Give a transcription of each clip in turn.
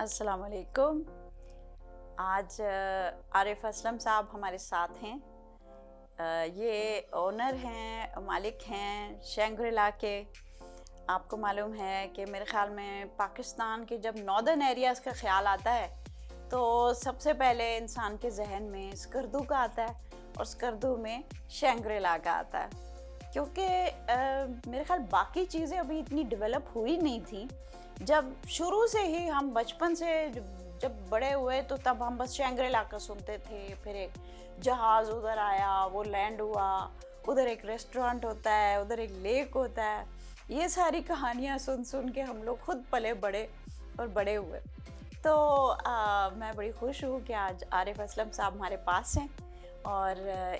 अस्सलाम वालेकुम। आज आरिफ असलम साहब हमारे साथ हैं। ये ओनर हैं, मालिक हैं शैंग्रीला के। आपको मालूम है कि मेरे ख़्याल में पाकिस्तान के जब नॉर्दर्न एरियाज़ का ख़्याल आता है तो सबसे पहले इंसान के जहन में स्कर्दू का आता है और स्कर्दू में शैंग्रीला का आता है, क्योंकि मेरे ख्याल बाकी चीज़ें अभी इतनी डेवलप हुई नहीं थी। जब शुरू से ही हम बचपन से जब बड़े हुए तो तब हम बस शैंग्रीला का सुनते थे, फिर एक जहाज़ उधर आया, वो लैंड हुआ, उधर एक रेस्टोरेंट होता है, उधर एक लेक होता है। ये सारी कहानियाँ सुन सुन के हम लोग खुद पले बड़े और बड़े हुए। तो मैं बड़ी खुश हूँ कि आज आरिफ असलम साहब हमारे पास हैं और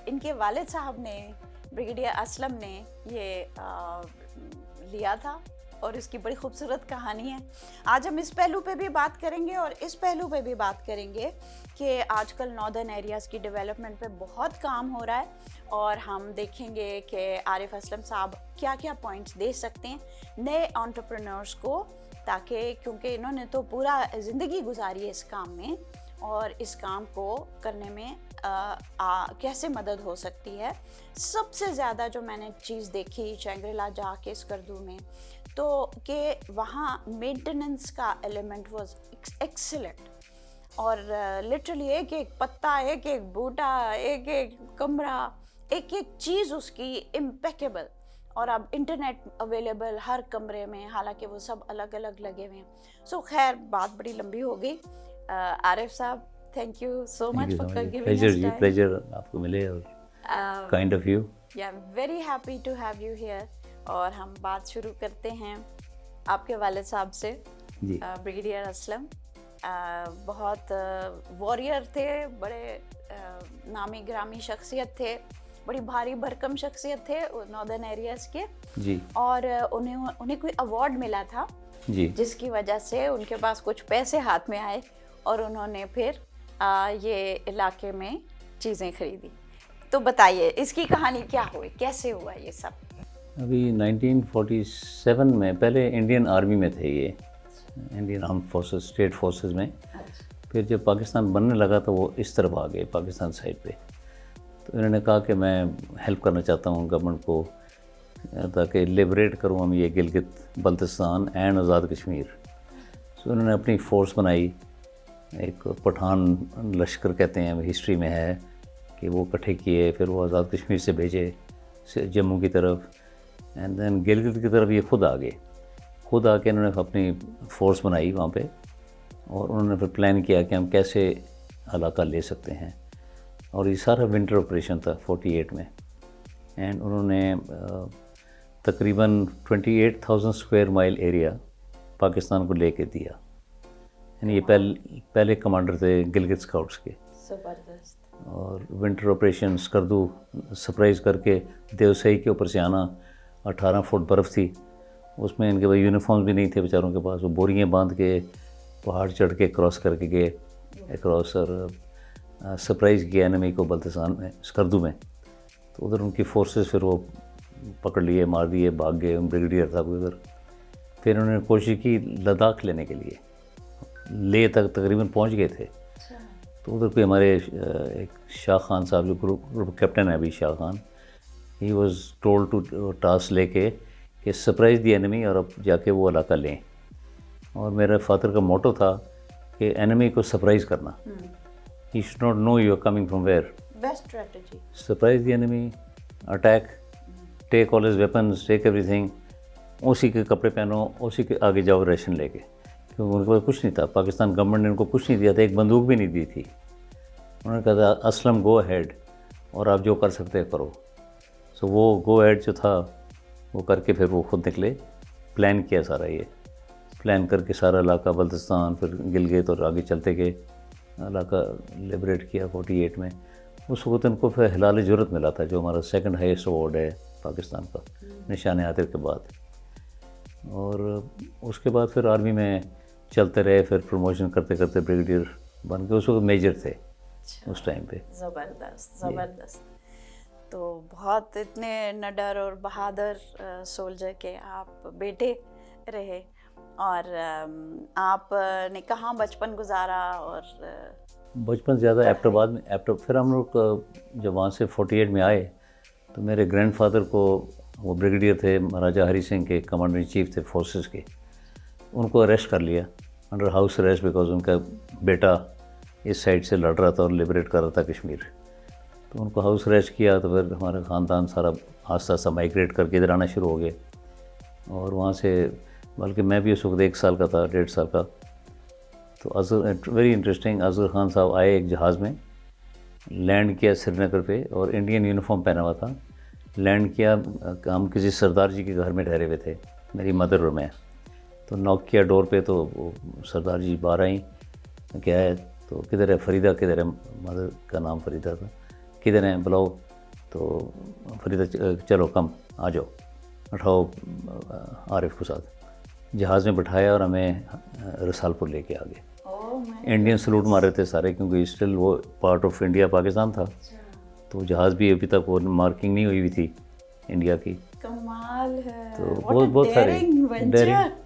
इनके वालिद साहब ने, ब्रिगेडियर असलम ने ये लिया था और इसकी बड़ी खूबसूरत कहानी है। आज हम इस पहलू पे भी बात करेंगे और इस पहलू पे भी बात करेंगे कि आजकल नॉर्दर्न एरियाज़ की डेवलपमेंट पे बहुत काम हो रहा है और हम देखेंगे कि आरिफ असलम साहब क्या क्या पॉइंट्स दे सकते हैं नए एंटरप्रेन्योर्स को, ताकि क्योंकि इन्होंने तो पूरा ज़िंदगी गुजारी है इस काम में और इस काम को करने में कैसे मदद हो सकती है। सबसे ज़्यादा जो मैंने चीज़ देखी शैंग्रीला जाके स्कर्दू में, तो कि वहाँ मेंटेनेंस का एलिमेंट वाज एक्सीलेंट और लिटरली एक एक पत्ता, एक एक बूटा, एक एक कमरा, एक एक चीज़ उसकी इम्पेकेबल। और अब इंटरनेट अवेलेबल हर कमरे में, हालांकि वो सब अलग अलग लगे हुए हैं। सो खैर बात बड़ी लंबी हो गई। आरिफ साहब, thank you so much for giving us time. Pleasure आपको मिले और kind of you. Yeah very happy to have you here. और हम बात शुरू करते हैं आपके वालिद साहब से। ब्रिगेडियर असलम बहुत वॉरियर थे, बड़े नामी ग्रामी शख्सियत थे, बड़ी भारी भरकम शख्सियत थे नॉर्दर्न एरियाज़ के जी। और उन्हें कोई अवार्ड मिला था जी, जिसकी वजह से उनके पास कुछ पैसे हाथ में आए और उन्होंने फिर ये इलाके में चीज़ें खरीदी। तो बताइए इसकी कहानी क्या हुई, कैसे हुआ ये सब? अभी 1947 में पहले इंडियन आर्मी में थे ये, Indian arm forces, state forces में। फिर जब पाकिस्तान बनने लगा तो वो इस तरफ आ गए पाकिस्तान साइड पे। तो इन्होंने कहा कि मैं हेल्प करना चाहता हूँ गवर्नमेंट को, ताकि लिबरेट करूँ हम ये गिलगित बल्तिस्तान एंड आज़ाद कश्मीर। तो उन्होंने अपनी फ़ोर्स बनाई, एक पठान लश्कर कहते हैं, हिस्ट्री में है कि वो इकट्ठे किए, फिर वो आज़ाद कश्मीर से भेजे जम्मू की तरफ, एंड देन गिलगित की तरफ ये खुद आ गए। खुद आके इन्होंने अपनी फ़ोर्स बनाई वहाँ पे और उन्होंने फिर प्लान किया कि हम कैसे इलाका ले सकते हैं। और ये सारा विंटर ऑपरेशन था 48 में, एंड उन्होंने तकरीबन 28,000 स्क्वायर माइल एरिया पाकिस्तान को लेके दिया। यानी ये पहले कमांडर थे गिलगित स्काउट्स के। ज़बरदस्त। और विंटर ऑपरेशन स्कर्दू सरप्राइज़ करके देवसई के ऊपर से आना, 18 फुट बर्फ़ थी उसमें, इनके पास यूनिफॉर्म भी नहीं थे बेचारों के पास। वो बोरियां बांध के पहाड़ चढ़ के क्रॉस करके गए अक्रॉस और सरप्राइज़ किया एनिमी को बल्तिस्तान में, स्कर्दू में। तो उधर उनकी फोर्सेस फिर वो पकड़ लिए, मार दिए, भाग गए। ब्रिगेडियर था कोई उधर। फिर उन्होंने कोशिश की लद्दाख लेने के लिए, लेह तक तकरीबन पहुंच गए थे। तो उधर कोई हमारे एक शाह खान साहब जो ग्रुप कैप्टन है अभी, Shah Khan, he was told to task लेके कि सरप्राइज़ दी एनिमी और अब जाके वो इलाका लें। और मेरे फादर का मोटो था कि एनिमी को सरप्राइज़ करना, he should not know you are coming from where. Best strategy. Surprise the enemy, attack, take all his weapons, take everything, उसी के कपड़े पहनो, उसी के आगे जाओ राशन लेके, क्योंकि उनके पास कुछ नहीं था। पाकिस्तान गवर्नमेंट ने उनको कुछ नहीं दिया था, एक बंदूक भी नहीं दी थी। उन्होंने कहा था असलम गो अहेड और आप जो कर सकते हैं करो। सो वो गो अहेड जो था वो करके फिर वो खुद निकले। प्लान किया सारा, ये प्लान करके सारा इलाका बल्तिस्तान, फिर गिलगित और आगे चलते गए, इलाका लिबरेट किया 48 में। उस वक्त इनको फिर हिलाल जुर्रत मिला था, जो हमारा सेकंड हाईएस्ट अवार्ड है पाकिस्तान का, निशान आतिफ के बाद। और उसके बाद फिर आर्मी में चलते रहे, फिर प्रमोशन करते करते ब्रिगेडियर बन के, उस वक्त मेजर थे उस टाइम पे। ज़बरदस्त ज़बरदस्त। तो बहुत इतने नडर और बहादुर सोल्जर के आप बेटे रहे और आपने कहाँ बचपन गुजारा? और बचपन ज़्यादा एबटाबाद में, फिर हम लोग जब वहाँ से 48 में आए तो मेरे ग्रैंडफादर को, वो ब्रिगेडियर थे, महाराजा हरी सिंह के कमांडर इन चीफ थे फोर्सेस के, उनको अरेस्ट कर लिया अंडर हाउस अरेस्ट, बिकॉज उनका बेटा इस साइड से लड़ रहा था और लिबरेट कर रहा था कश्मीर। तो उनको हाउस अरेस्ट किया, तो फिर हमारा ख़ानदान सारा आस्ता आस्ता माइग्रेट करके इधर आना शुरू हो गए। और वहाँ से, बल्कि मैं भी उस वक्त 1 साल का था, 1.5 साल का। तो अजहर, वेरी इंटरेस्टिंग, अजहर खान साहब आए एक जहाज़ में, लैंड किया श्रीनगर पे और इंडियन यूनिफॉर्म पहना हुआ था। लैंड किया, हम किसी सरदार जी के घर में ठहरे हुए थे, मेरी मदर और मैं। तो नॉक किया डोर पे, तो वो सरदार जी बाहर आई, क्या है? तो किधर है फरीदा, किधर है? मदर का नाम फरीदा था। किधर है, बुलाओ। तो फरीदा, चलो कम आ जाओ, उठाओ आरिफ को साथ। जहाज़ में बिठाया और हमें रसालपुर लेके आ गए। इंडियन सलूट मार रहे थे सारे, क्योंकि स्टिल वो पार्ट ऑफ इंडिया पाकिस्तान था। तो जहाज़ भी अभी तक वो मार्किंग नहीं हुई हुई थी इंडिया की। कमाल है। तो बहुत सारे डेयरिंग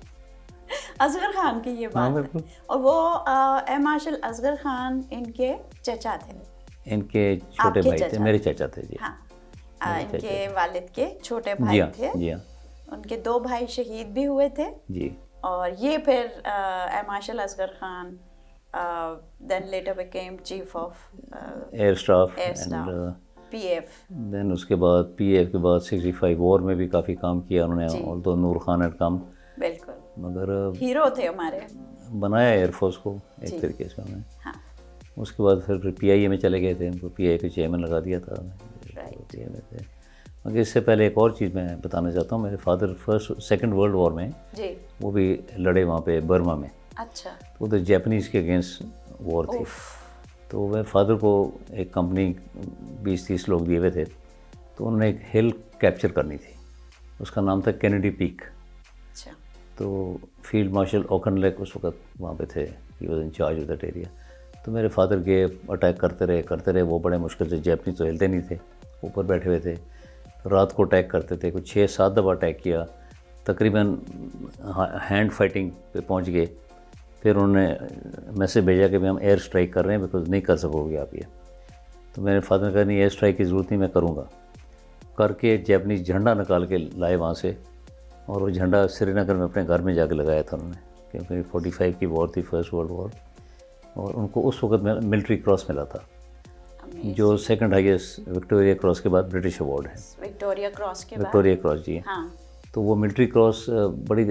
असगर खान की ये बात है। और वो एयर मार्शल असगर खान इनके चचा थे, इनके छोटे भाई थे, मेरे चाचा थे जी। हाँ, इनके वालिद के छोटे भाई थे। जी हाँ। उनके 2 भाई शहीद भी हुए थे जी। और ये फिर air marshal Asgar Khan then later became chief of air staff PF। Then उसके बाद PF के बाद 65 वॉर में भी काफ़ी काम किया उन्होंने, और तो नूर खान एट काम, बिल्कुल, मगर हीरो थे हमारे, बनाया एयरफोर्स को एक तरीके से उन्होंने। हाँ। उसके बाद फिर PIA में चले गए थे, उनको PIA के चेयरमैन लगा दिया था। PIA में थे। मगर इससे पहले एक और चीज़ मैं बताना चाहता हूँ, मेरे फादर सेकेंड वर्ल्ड वॉर में जी, वो भी लड़े वहाँ पे बर्मा में। अच्छा। तो उधर जैपनीज़ के अगेंस्ट वॉर थी। तो वह फादर को एक कंपनी 20-30 लोग दिए हुए थे, तो उन्होंने एक हिल कैप्चर करनी थी, उसका नाम था कैनेडी पीक। अच्छा। तो फील्ड मार्शल ओकनलेक उस वक्त वहाँ पे थे, he was in charge of that area. तो मेरे फादर के अटैक करते रहे, वो बड़े मुश्किल से, जैपनीज तो हिलते नहीं थे, ऊपर बैठे हुए थे। रात को अटैक करते थे, कुछ 6-7 दफ़ा अटैक किया, तकरीबन हैंड फाइटिंग पे पहुँच गए। फिर उन्होंने मैसेज भेजा कि भाई हम एयर स्ट्राइक कर रहे हैं, बिकॉज नहीं कर सकोगे आप ये। तो मेरे फादर ने कहा नहीं, एयर स्ट्राइक की ज़रूरत नहीं, मैं करूँगा। करके जैपनीज झंडा निकाल के लाए वहाँ से, और वो झंडा श्रीनगर में अपने घर में जाके लगाया था उन्होंने, क्योंकि 45 की वॉर थी, फर्स्ट वर्ल्ड वॉर। और उनको उस वक्त में मिलिट्री क्रॉस मिला था, जो सेकंड हाईएस्ट विक्टोरिया क्रॉस के बाद ब्रिटिश अवार्ड है। विक्टोरिया क्रॉस जी। हाँ। तो वो मिलिट्री क्रॉस बड़ी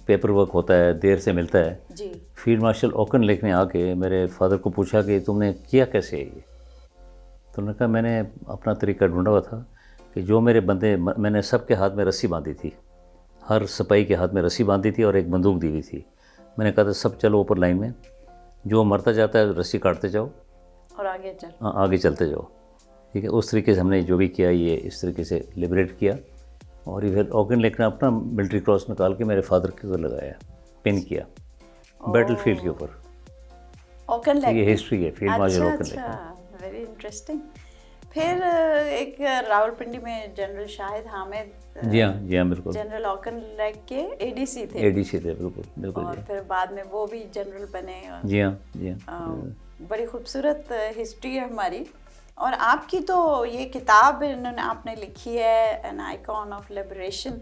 पेपर वर्क होता है, देर से मिलता है जी। फील्ड मार्शल ओकनलेक ने आके मेरे फादर को पूछा कि तुमने किया कैसे है ये? तो उन्होंने कहा मैंने अपना तरीका ढूंढा हुआ था कि जो मेरे बंदे, मैंने सबके हाथ में रस्सी बांधी थी, हर सिपाही के हाथ में रस्सी बांधी थी और एक बंदूक दी हुई थी। मैंने कहा था सब चलो ऊपर लाइन में, जो मरता जाता है रस्सी काटते जाओ और आगे चलते जाओ, ठीक है। उस तरीके से हमने जो भी किया, ये इस तरीके से लिबरेट किया। और ये फिर ओकनलेक ने अपना मिलिट्री क्रॉस निकाल के मेरे फादर के ऊपर लगाया, पिन किया बैटल फील्ड के ऊपर। ओकनलेक ये हिस्ट्री है, field marshal Auchinleck. Very interesting. फिर एक रावलपिंडी में जनरल शाहिद हामिद, जी हाँ बिल्कुल, जनरल ओकनलेक के ADC थे, बिल्कुल। और फिर बाद में वो भी जनरल बने। जी हाँ। बड़ी खूबसूरत हिस्ट्री है हमारी। और आपकी तो ये किताब इन्होंने आपने लिखी है, एन आइकॉन ऑफ लिबरेशन,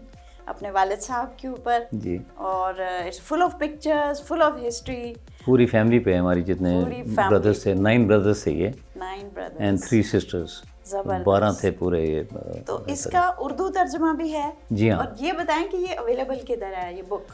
अपने वालिद साहब के ऊपर जी। और it's full of pictures, full of history. पूरी फैमिली पे हमारी जितने ब्रदर्स थे, 9 ब्रदर्स थे ये, 9 ब्रदर्स एंड 3 सिस्टर्स, 12 थे पूरे ये। तो इसका उर्दू तर्जुमा भी है जी हाँ। और ये बताएं कि ये अवेलेबल किधर है ये बुक?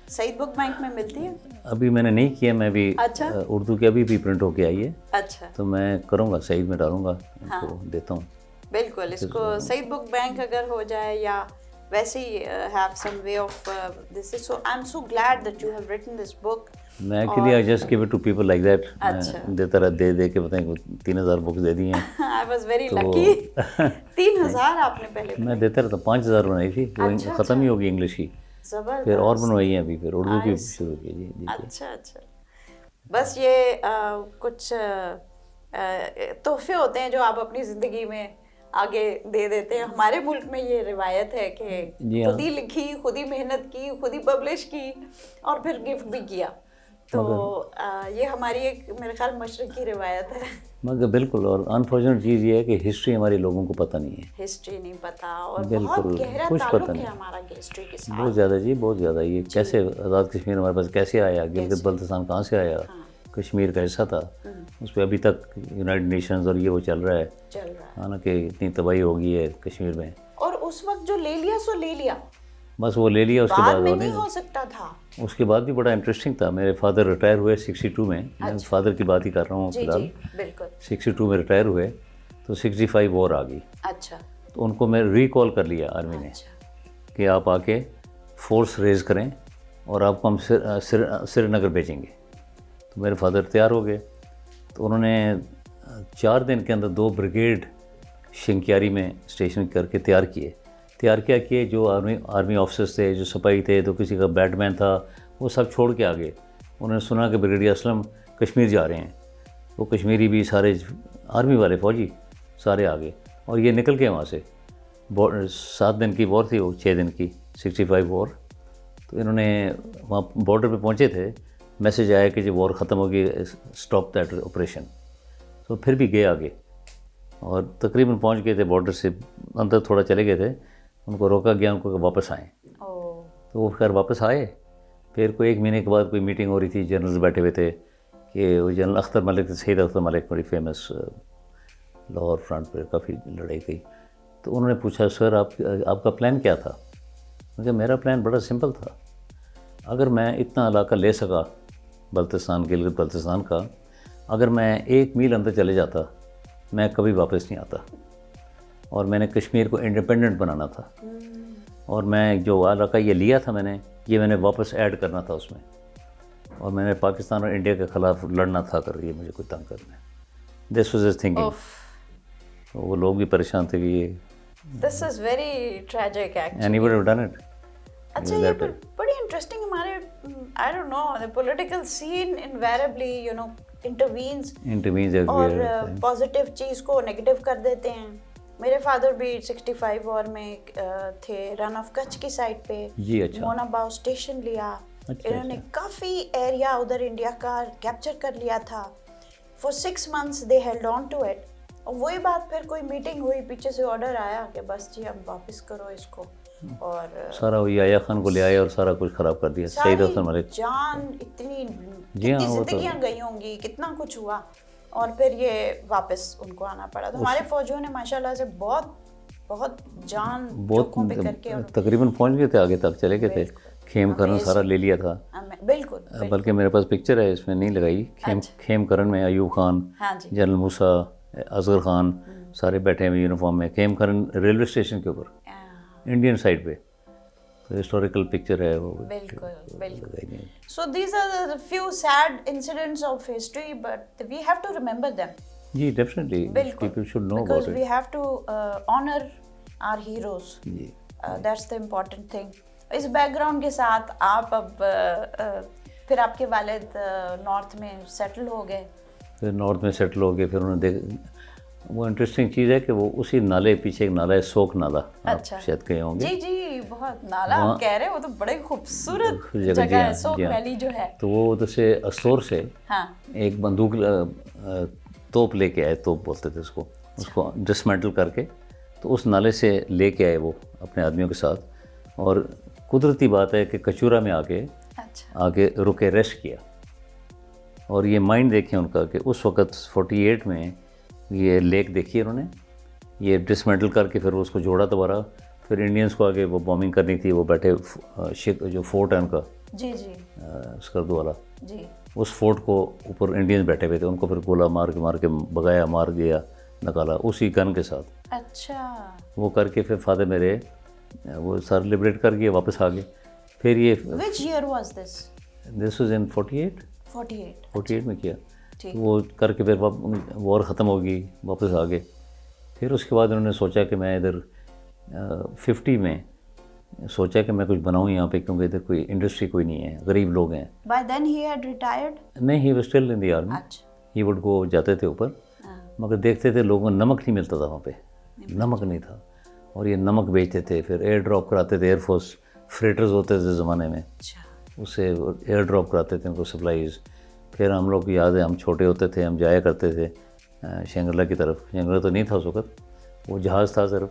सईद बुक बैंक में मिलती है? अभी मैंने नहीं किया, मैं भी अच्छा? उर्दू की अभी भी प्रिंट होके आई है। अच्छा। तो मैं करूँगा, सईद में डालूँगा, हाँ। इनको देता हूँ। बिल्कुल, इसको सईद बुक बैंक अगर हो जाए, या वैसे ही have some way of this is, so I am so glad that you have written this book. मैं actually I just give it to people like that. अच्छा। देता रहा, दे के बताएं 3000 बुक्स दे दी हैं। I was very lucky. 3000 आपने पहले? मैं देता रहता, 5000 बनाई थी, वो ख़त्म ही होगी इंग्लिश की, फिर और बनवाई है अभी, फिर उर्दू की शुरू की जी। अच्छा। बस ये कुछ तोहफे होते हैं जो आप अपनी ज़िंदगी में आगे दे देते हैं। हमारे मुल्क में ये रिवायत है कि जी हाँ। खुद ही लिखी, खुद ही मेहनत की, खुद ही पब्लिश की और फिर गिफ्ट भी किया। तो ये हमारी एक मेरे ख्याल मशरकी रिवायत है। मगर बिल्कुल, और अनफॉर्चुनेट चीज़ ये है कि हिस्ट्री हमारे लोगों को पता नहीं है, हिस्ट्री नहीं पता और बहुत बिल्कुल गहरा कुछ ताल्लुक पता है नहीं, हमारा हिस्ट्री के साथ। बहुत ज़्यादा जी, बहुत ज़्यादा। ये कैसे आज़ाद कश्मीर हमारे पास कैसे आया, गिलगित बल्तिस्तान कहाँ से आया, कश्मीर का हिस्सा था, उस पर अभी तक यूनाइटेड नेशंस और ये वो चल रहा है, हालांकि इतनी तबाही हो गई है कश्मीर में। और उस वक्त जो ले लिया सो ले लिया, बस वो ले लिया, उसके बाद बाद में और नहीं नहीं। हो सकता था। उसके बाद भी बड़ा इंटरेस्टिंग था। मेरे फादर रिटायर हुए 62 में, मैं फादर की बात ही कर रहा हूँ जी फिलहाल। जी बिल्कुल। 62 में रिटायर हुए तो 65 वॉर आ गई, अच्छा तो उनको मैं रिकॉल कर लिया आर्मी ने अच्छा कि आप आके फोर्स रेज करें और आपको हम श्रीनगर भेजेंगे। तो मेरे फादर तैयार हो गए, तो उन्होंने 4 दिन के अंदर 2 ब्रिगेड शंकियारी में स्टेशन करके तैयार क्या किए। जो आर्मी ऑफिसर्स थे, जो सिपाही थे, तो किसी का बैटमैन था, वो सब छोड़ के आ गए। उन्होंने सुना कि ब्रिगेडियर असलम कश्मीर जा रहे हैं, वो कश्मीरी भी सारे आर्मी वाले फौजी सारे आ गए और ये निकल के वहाँ से। 7 दिन की वॉर थी वो, 6 दिन की 65 वॉर। तो इन्होंने वहाँ बॉर्डर पे पहुँचे थे, मैसेज आया कि जब वॉर ख़त्म होगी, स्टॉप दैट ऑपरेशन। तो फिर भी गए आगे और तकरीबन पहुँच गए थे, बॉर्डर से अंदर थोड़ा चले गए थे, उनको रोका गया, उनको वापस आए। तो वो खैर वापस आए। फिर कोई 1 महीने के बाद कोई मीटिंग हो रही थी, जनरल्स बैठे हुए थे कि वो जनरल अख्तर मलिक थे, शहीद अख्तर मलिक, बड़ी फेमस, लाहौर फ्रंट पर काफ़ी लड़ाई गई। तो उन्होंने पूछा, सर आपका प्लान क्या था? क्योंकि मेरा प्लान बड़ा सिंपल था, अगर मैं इतना इलाका ले सका बल्तिस्तान, गिलगित बल्तिस्तान का, अगर मैं 1 मील अंदर चले जाता, मैं कभी वापस नहीं आता। और मैंने कश्मीर को इंडिपेंडेंट बनाना था, और मैं जो इलाका ये लिया था मैंने वापस ऐड करना था उसमें, और मैंने पाकिस्तान और इंडिया के ख़िलाफ़ लड़ना था अगर ये मुझे कोई तंग करना है। This was his thinking. तो वो लोग भी परेशान थे कि ये this is very tragic actually. Any would have done it. अच्छा, ये बड़ी इंटरेस्टिंग हमारे, I don't know, the political scene invariably you know intervenes और पॉजिटिव चीज़ को नेगेटिव कर देते हैं। मेरे फादर भी 65 वॉर में थे, रन ऑफ कच्छ की साइड पे जी। अच्छा, मोनाबाव स्टेशन लिया। इन्होंने काफ़ी एरिया उधर इंडिया का कैप्चर कर लिया था। For 6 months they held on to it. और वही बात, फिर कोई मीटिंग हुई, पीछे से ऑर्डर आया कि बस जी अब वापस करो इसको, और सारा वही आया खान को ले आए और सारा कुछ ख़राब कर दिया। शहीद अख्तर मलिक, जान इतनी जी हाँ, वो तो जिंदगियां गई होंगी, कितना कुछ हुआ, और फिर ये वापस उनको आना पड़ा। तो हमारे फौजियों ने माशाल्लाह से बहुत बहुत जान जोखों पे करके तकरीबन पहुंच गए थे, आगे तक चले गए थे। खेमकरन सारा ले लिया था। बिल्कुल। बल्कि मेरे पास पिक्चर है, इसमें नहीं लगाई। खेमकरन में अयूब खान, जनरल मूसा, असगर खान सारे बैठे हुए यूनिफॉर्म में। खेमकरन रेलवे स्टेशन के ऊपर इंडियन साइड पे, तो हिस्टोरिकल पिक्चर है वो। बिल्कुल। So these are the few sad incidents of history, but we have to remember them. जी, definitely. People should know about it. Because we have to honor our heroes. जी, that's the important thing. इस background के साथ आप अब फिर आपके वालिद नॉर्थ में सेटल हो गए। फिर नॉर्थ में सेटल हो गए। फिर उन्होंने वो इंटरेस्टिंग चीज़ है कि वो उसी नाले, पीछे एक नाला है, सोक नाला। अच्छा। आप शायद गए होंगे। जी, बहुत नाला आप कह रहे हो, वो तो बड़े खूबसूरत जगह है, सोक वैली जो है। तो वो उधर से अस्तोर से एक बंदूक तोप लेके आए, तोप बोलते थे उसको डिसमेंटल करके, तो उस नाले से लेके आए वो अपने आदमियों के साथ। और कुदरती बात है कि कचूरा में आके रुके, रेस्ट किया। और ये माइंड देखें उनका कि उस वक़्त 48 में ये लेक देखी उन्होंने, ये डिसमेंटल करके फिर उसको जोड़ा दोबारा। फिर इंडियंस को आगे वो बॉम्बिंग करनी थी, वो बैठे जो फोर्ट है उनका, जी स्कर्दू वाला जी, उस फोर्ट को ऊपर इंडियंस बैठे हुए थे, उनको फिर गोला मार के भगाया, मार दिया, निकाला उसी गन के साथ। अच्छा। वो करके फिर फादर मेरे वो सारे लिबरेट कर गए, वापस आ गए। फिर ये Which year was this? This was in 48 में किया। वो करके फिर वॉर ख़त्म होगी, वापस आ गए। फिर उसके बाद उन्होंने सोचा कि मैं इधर 50 में सोचा कि मैं कुछ बनाऊं यहाँ पे, क्योंकि इधर कोई इंडस्ट्री कोई नहीं है, गरीब लोग हैं। By then he had retired? नहीं, he was still in the army. He would go, जाते थे ऊपर, मगर देखते थे लोगों को नमक नहीं मिलता था वहाँ पे। नमक नहीं था। और ये नमक बेचते थे, फिर एयर ड्रॉप कराते थे, एयरफोर्स फ्रेटर्स होते थे ज़माने में, अच्छा। उससे एयर ड्रॉप कराते थे उनको सप्लाईज़। फिर हम लोग को याद है, हम छोटे होते थे, हम जाया करते थे शेंगरला की तरफ। शेंगरला तो नहीं था उस वक्त, वो जहाज़ था सिर्फ,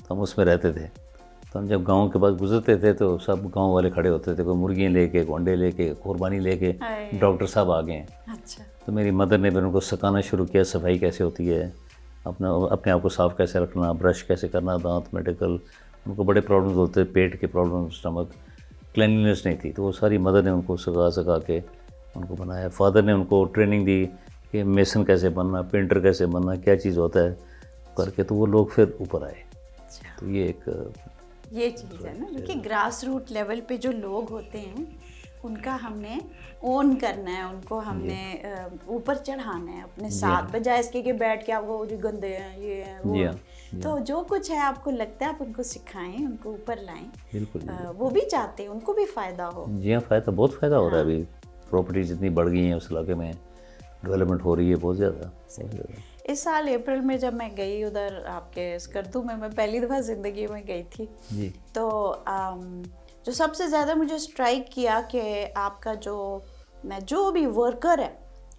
तो हम उसमें रहते थे। तो हम जब गांव के पास गुजरते थे तो सब गांव वाले खड़े होते थे, कोई मुर्गियाँ लेके, अंडे लेके, कुर्बानी लेके, डॉक्टर साहब आ गए हैं। अच्छा। तो मेरी मदर ने फिर उनको सिखाना शुरू किया, सफाई कैसे होती है, अपने आप को साफ़ कैसे रखना, ब्रश कैसे करना, दांत, मेडिकल। उनको बड़े प्रॉब्लम्स होते थे, पेट के प्रॉब्लम, स्टमक, क्लिनलीनेस नहीं थी, तो वो सारी मदर ने उनको सिखा के उनको बनाया। फादर ने उनको ट्रेनिंग दी कि मेसन कैसे बनना, पेंटर कैसे बनना, क्या चीज़ होता है करके, तो वो लोग फिर ऊपर आए। तो ये चीज़ है ना कि ग्रास रूट लेवल पे जो लोग होते हैं उनका हमने ओन करना है, उनको हमने ऊपर चढ़ाना है अपने साथ, बजाय इसके कि बैठ के आपको जो गंदे हैं ये हैं वो हैं। तो जो कुछ है आपको लगता है आप उनको सिखाएं, उनको ऊपर लाएं। बिल्कुल। वो भी चाहते हैं उनको भी फ़ायदा हो। जी हाँ, फ़ायदा, बहुत फ़ायदा हो रहा है। अभी प्रॉपर्टी जितनी बढ़ गई है उस इलाके में, डेवलपमेंट हो रही है बहुत ज़्यादा। इस साल अप्रैल में जब मैं गई उधर आपके स्कर्दू में, मैं पहली दफ़ा ज़िंदगी में गई थी जी। तो जो सबसे ज़्यादा मुझे स्ट्राइक किया कि आपका जो भी वर्कर है,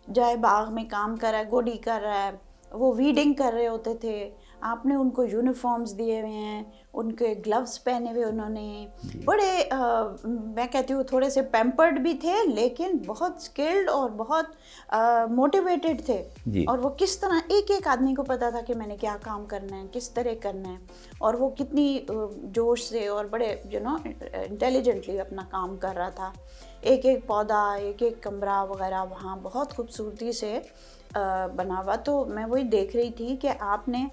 चाहे बाग में काम कर रहा है, गोडी कर रहा है, वो वीडिंग कर रहे होते थे, आपने उनको यूनिफॉर्म्स दिए हुए हैं, उनके ग्लव्स पहने हुए उन्होंने, बड़े मैं कहती हूँ थोड़े से पैम्पर्ड भी थे, लेकिन बहुत स्किल्ड और बहुत मोटिवेटेड थे। और वो किस तरह एक एक आदमी को पता था कि मैंने क्या काम करना है, किस तरह करना है, और वो कितनी जोश से और बड़े इंटेलिजेंटली अपना काम कर रहा था। एक एक पौधा, एक एक कमरा वगैरह वहाँ बहुत खूबसूरती से बना हुआ। तो मैं वही देख रही थी कि आपने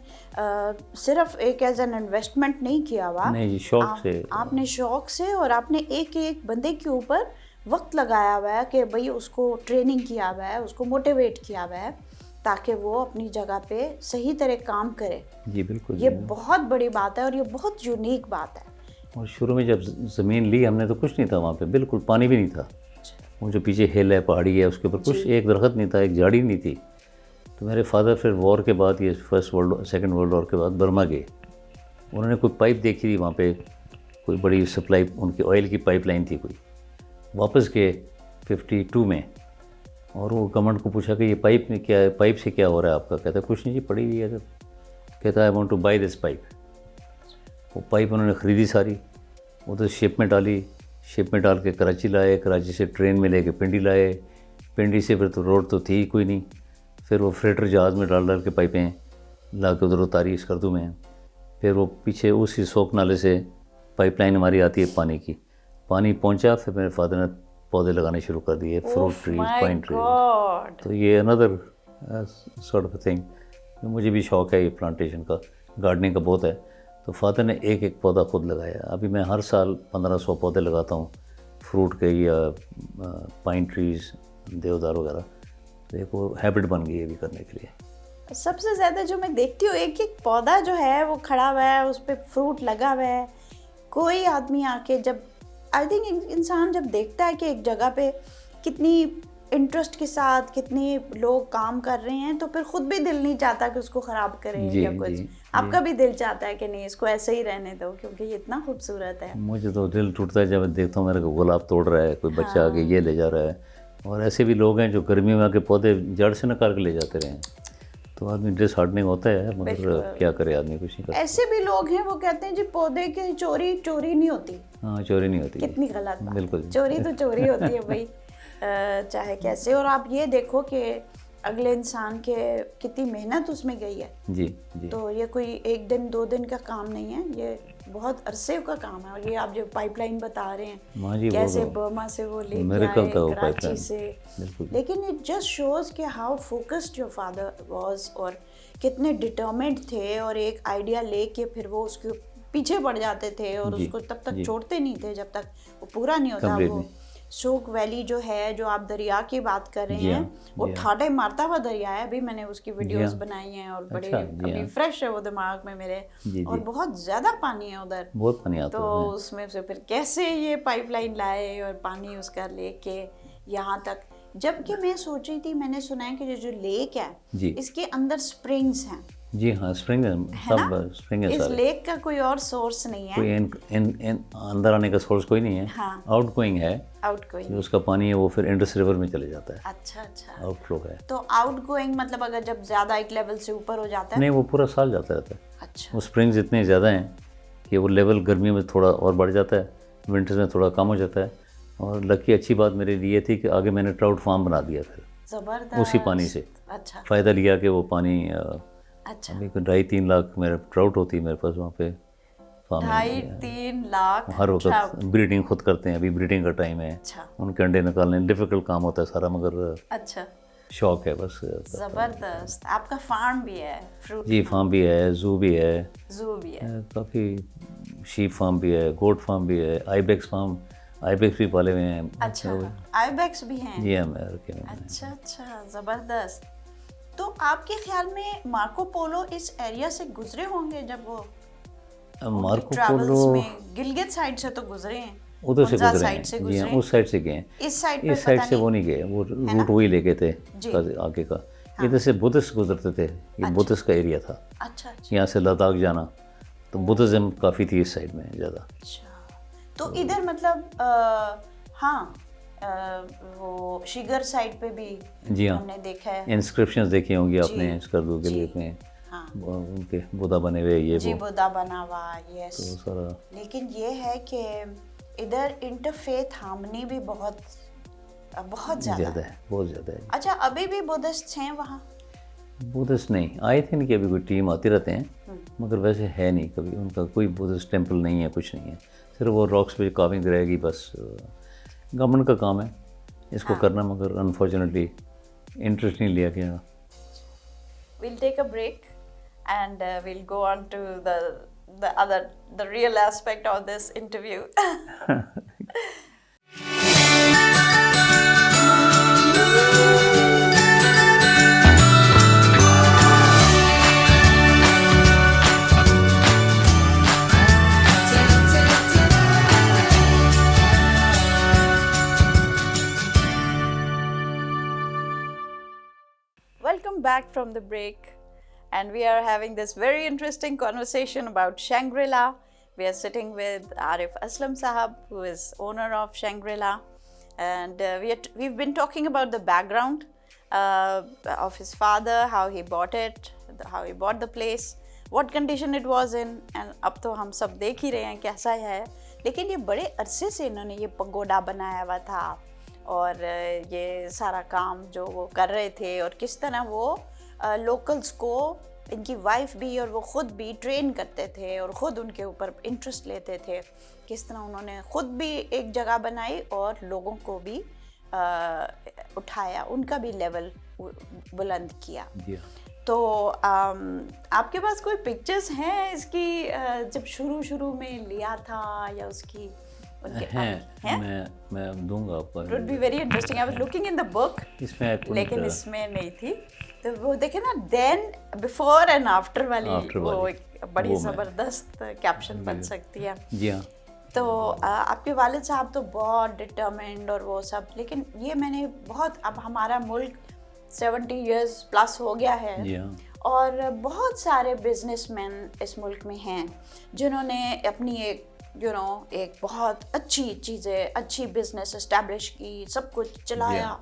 सिर्फ एक एज एन इन्वेस्टमेंट नहीं किया हुआ, नहीं, शौक से आपने शौक से, और आपने एक एक बंदे के ऊपर वक्त लगाया हुआ है कि भाई उसको ट्रेनिंग किया हुआ है, उसको मोटिवेट किया हुआ है ताकि वो अपनी जगह पे सही तरह काम करे। जी बिल्कुल। ये बहुत बड़ी बात है और ये बहुत यूनिक बात है। और शुरू में जब ज़मीन ली हमने तो कुछ नहीं था वहाँ पे, बिल्कुल पानी भी नहीं था। वो जो पीछे हिल है, पहाड़ी है, उसके ऊपर कुछ एक दरख्त नहीं था, एक झाड़ी नहीं थी। तो मेरे फादर फिर वॉर के बाद, ये सेकंड वर्ल्ड वॉर के बाद बर्मा गए। उन्होंने कोई पाइप देखी थी वहाँ पे, कोई बड़ी सप्लाई, उनकी ऑयल की पाइपलाइन थी कोई। वापस गए 52 में, और वो गवर्नमेंट को पूछा कि ये पाइप में क्या है, पाइप से क्या हो रहा है आपका? कहता है कुछ नहीं जी, पड़ी हुई है। कहता है I want to buy this pipe. वो पाइप उन्होंने ख़रीदी सारी, उधर शिप में डाली, शिप में डाल के कराची लाए, कराची से ट्रेन में लेके पिंडी लाए, पिंडी से फिर तो रोड तो थी ही कोई नहीं, फिर वो फ्रेटर जहाज़ में डाल के पाइपें ला के उधर उतारी स्कर्दू में। फिर वो पीछे उसी सोक नाले से पाइपलाइन हमारी आती है पानी की, पानी पहुंचा। फिर मेरे फादर ने पौधे लगाने शुरू कर दिए, फ्रूट ट्रीज, पाइन ट्रीज। तो ये अनदर सॉर्ट ऑफ थिंग। मुझे भी शौक़ है ये प्लांटेशन का, गार्डनिंग का बहुत है। तो फादर ने एक एक पौधा खुद लगाया। अभी मैं हर साल 1500 पौधे लगाता हूँ, फ्रूट के या पाइन ट्रीज़, देवदार वगैरह। तो एक वो हैबिट बन गई है भी करने के लिए। सबसे ज़्यादा जो मैं देखती हूँ, एक एक पौधा जो है वो खड़ा हुआ है, उस पर फ्रूट लगा हुआ है। कोई आदमी आके जब, आई थिंक इंसान जब देखता है कि एक जगह पे कितनी इंटरेस्ट के साथ कितने लोग काम कर रहे हैं, तो फिर खुद भी दिल नहीं चाहता कि उसको ख़राब करें या कुछ। आपका भी दिल चाहता है कि नहीं इसको ऐसे ही रहने दो, क्योंकि ये इतना खूबसूरत है। मुझे तो दिल टूटता है जब देखता हूँ मेरे को गुलाब तोड़ रहा है, कोई बच्चा आके ये ले जा रहा है। और ऐसे भी लोग हैं जो गर्मियों में आके पौधे जड़ से निकाल के ले जाते रहे, तो आदमी डिसहार्टनिंग होता है, मगर क्या करे आदमी, कुछ नहीं कर। ऐसे भी लोग हैं वो कहते हैं जी पौधे की चोरी नहीं होती। हाँ, चोरी नहीं होती। कितनी गलत बात। बिल्कुल, चोरी तो चोरी होती है भाई, चाहे कैसे। और आप ये देखो कि अगले इंसान के कितनी मेहनत उसमें गई है। जी जी। तो ये कोई एक दिन 2 दिन का काम नहीं है, ये बहुत अरसे का काम है। और ये आप जो पाइपलाइन बता रहे हैं, कैसे बर्मा से वो लेके आए, कराची से, लेकिन इट जस्ट शोज कि how focused your father was, और कितने डिटर्मिन्ड थे, और एक आइडिया लेके फिर वो उसके पीछे पड़ जाते थे, और उसको तब तक छोड़ते नहीं थे जब तक वो पूरा नहीं होता। वो शोक वैली जो है, जो आप दरिया की बात कर रहे हैं, वो ठाटे मारता हुआ दरिया है। अभी मैंने उसकी वीडियोस बनाई हैं और बड़े अभी फ्रेश है वो दिमाग में मेरे, और बहुत ज़्यादा पानी है उधर, बहुत पानी आता है। तो उसमें से फिर कैसे ये पाइपलाइन लाए और पानी उसका लेके यहाँ तक। जबकि मैं सोच रही थी, मैंने सुना है कि जो लेक है इसके अंदर स्प्रिंग्स हैं, जी हाँ, स्प्रिंग है, सब स्प्रिंग है इस सारे। लेक का कोई और सोर्स नहीं है? कोई इन अंदर आने का सोर्स कोई नहीं है। हाँ। आउट गोइंग है, आउटगोइंग। जो उसका पानी है वो फिर इंडस रिवर में चले जाता है, अच्छा अच्छा। आउटफ्लो है। तो आउटगोइंग मतलब अगर जब ज्यादा एक लेवल से ऊपर हो जाता है? नहीं, वो पूरा साल जाता रहता है। अच्छा। वो स्प्रिंग्स इतने ज़्यादा हैं कि वो लेवल गर्मी में थोड़ा और बढ़ जाता है, विंटर्स में थोड़ा कम हो जाता है। और लकी अच्छी बात मेरे लिए ये थी कि आगे मैंने ट्राउट फार्म बना दिया फिर जबरदस्त। उसी पानी से। अच्छा फ़ायदा लिया कि वो पानी अच्छा। अभी 2.5-3 लाख मेरे ट्राउट होती है मेरे पास वहाँ पे फार्मिंग। 2.5-3 लाख हर trout। वक्त ब्रीडिंग खुद करते हैं, अभी ब्रीडिंग का टाइम है। अच्छा उनके अंडे निकालने डिफ़िकल्ट काम होता है सारा, मगर अच्छा। शौक है बस। जबरदस्त। आपका फार्म भी है, फ्रूट जी, फार्म भी है, जू भी है, जू भी है? काफ़ी शीप फार्म भी है, गोट फार्म भी है, आईबेक्स फार्म, आईबेक्स भी पाले हुए हैं। अच्छा, आईबैक्स भी हैं? जी हाँ, मैं रखे हुए हैं। अच्छा अच्छा, जबरदस्त। तो आपके ख्याल में मार्को पोलो इस एरिया से गुजरे होंगे जब वो मार्को ट्रैवल्स पोलो में गिलगित साइड से तो गुजरे हैं, उधर से हुंजा गुजरे साइड से हैं। जी हाँ, गुजरे हैं। उस साइड से गए हैं। इस साइड पे इस साइड पता से वो नहीं। नहीं गए, वो रूट वही लेके थे जी। आगे का। इधर से बुद्धिस्ट गुजरते थे, ये बुद्धिस्ट का एरिया था। अच्छा अच्छा यहाँ से लद्दाख जाना, तो बुद्धिज़्म काफ़ी थी इस साइड में ज़्यादा। अच्छा। तो इधर मतलब हाँ, वो शिगर साइड पे भी जी हाँ, हमने देखा है। इंस्क्रिप्शंस देखी होंगी आपने स्कर्दू के लिए में, हाँ उनके बुद्धा बने हुए ये जी, वो, बुद्धा बना हुआ, यस। तो सारा। लेकिन ये है कि इधर इंटरफेथ हार्मनी भी बहुत बहुत ज़्यादा ज़्यादा है। है, बहुत ज़्यादा है। अच्छा, अभी भी बुद्धिस्ट हैं वहाँ? बुद्धिस्ट नहीं आए थे, इनकी अभी कोई टीम आती रहते हैं, मगर वैसे है नहीं, कभी उनका कोई बुद्धिस्ट टेम्पल नहीं है, कुछ नहीं है। सिर्फ वो रॉक्स पे काविंग रहेगी बस। गवर्नमेंट का काम है इसको करना, मगर अनफॉर्चुनेटली इंटरेस्ट नहीं लिया गया। We'll take a break and we'll go on to the real aspect of this interview. Welcome back from the break, and we are having this very interesting conversation about Shangri-La. We are sitting with Arif Aslam Sahab, who is owner of Shangri-La, and we've been talking about the background of his father, how he bought it, how he bought the place, what condition it was in, and अब तो हम सब देख ही रहे हैं कैसा है। लेकिन ये बड़े अरसे से इन्होंने ये पगोडा बनाया हुआ था, और ये सारा काम जो वो कर रहे थे, और किस तरह वो लोकल्स को, इनकी वाइफ भी और वो ख़ुद भी ट्रेन करते थे और ख़ुद उनके ऊपर इंटरेस्ट लेते थे। किस तरह उन्होंने ख़ुद भी एक जगह बनाई और लोगों को भी उठाया, उनका भी लेवल बुलंद किया। तो आपके पास कोई पिक्चर्स हैं इसकी, जब शुरू में लिया था या उसकी? मैं दूंगा आपको। It would be very interesting. I was looking in the book, इसमें लेकिन इसमें नहीं थी। तो वो देखे ना, then before and after वाली वो एक बड़ी ज़बरदस्त कैप्शन बन सकती है। जी हाँ। तो आपके वालिद साहब तो बहुत डिटर्मिन्ड और वो सब, लेकिन ये मैंने बहुत, अब हमारा मुल्क 70 years प्लस हो गया है, जी हाँ। और बहुत सारे बिजनेसमैन इस मुल्क में हैं जिन्होंने अपनी एक एक बहुत अच्छी चीज़ें, अच्छी बिजनेस इस्टेब्लिश की, सब कुछ चलाया।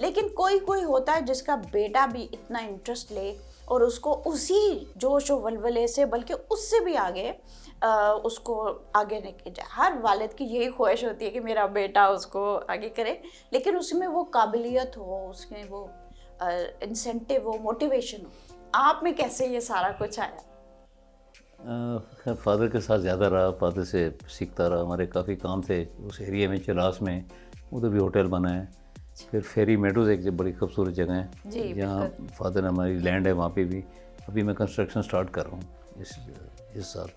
लेकिन कोई होता है जिसका बेटा भी इतना इंटरेस्ट ले और उसको उसी जोश और वलवले से, बल्कि उससे भी आगे उसको आगे लेके जाए। हर वालिद की यही ख्वाहिश होती है कि मेरा बेटा उसको आगे करे, लेकिन उसमें वो काबिलियत हो, उसमें वो इंसेंटिव हो, मोटिवेशन हो। आप में कैसे ये सारा कुछ आया? खैर फादर के साथ ज़्यादा रहा, फादर से सीखता रहा। हमारे काफ़ी काम थे उस एरिया में, चिलास में, उधर भी होटल बना है। फिर फेरी मेडोज़ एक बड़ी खूबसूरत जगह है जहाँ फादर ने, हमारी लैंड है, वहाँ पे भी अभी मैं कंस्ट्रक्शन स्टार्ट कर रहा हूँ इस साल,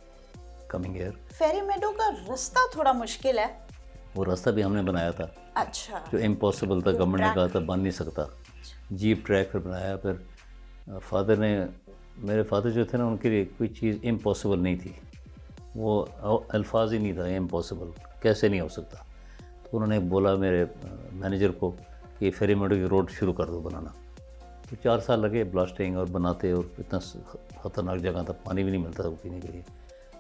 कमिंग ईयर। फेरी मेडो का रास्ता थोड़ा मुश्किल है। वो रास्ता भी हमने बनाया था। अच्छा। जो इम्पॉसिबल था, गवर्नमेंट ने कहा था बन नहीं सकता। जीप ट्रैक फिर बनाया। फिर फादर ने, मेरे फादर जो थे ना, उनके लिए कोई चीज़ इम्पॉसिबल नहीं थी। वो अल्फाज ही नहीं था इम्पॉसिबल, कैसे नहीं हो सकता। तो उन्होंने बोला मेरे मैनेजर को कि फेरी मेडो की रोड शुरू कर दो बनाना। तो 4 साल लगे ब्लास्टिंग और बनाते, और इतना ख़तरनाक जगह था, पानी भी नहीं मिलता था पीने के लिए।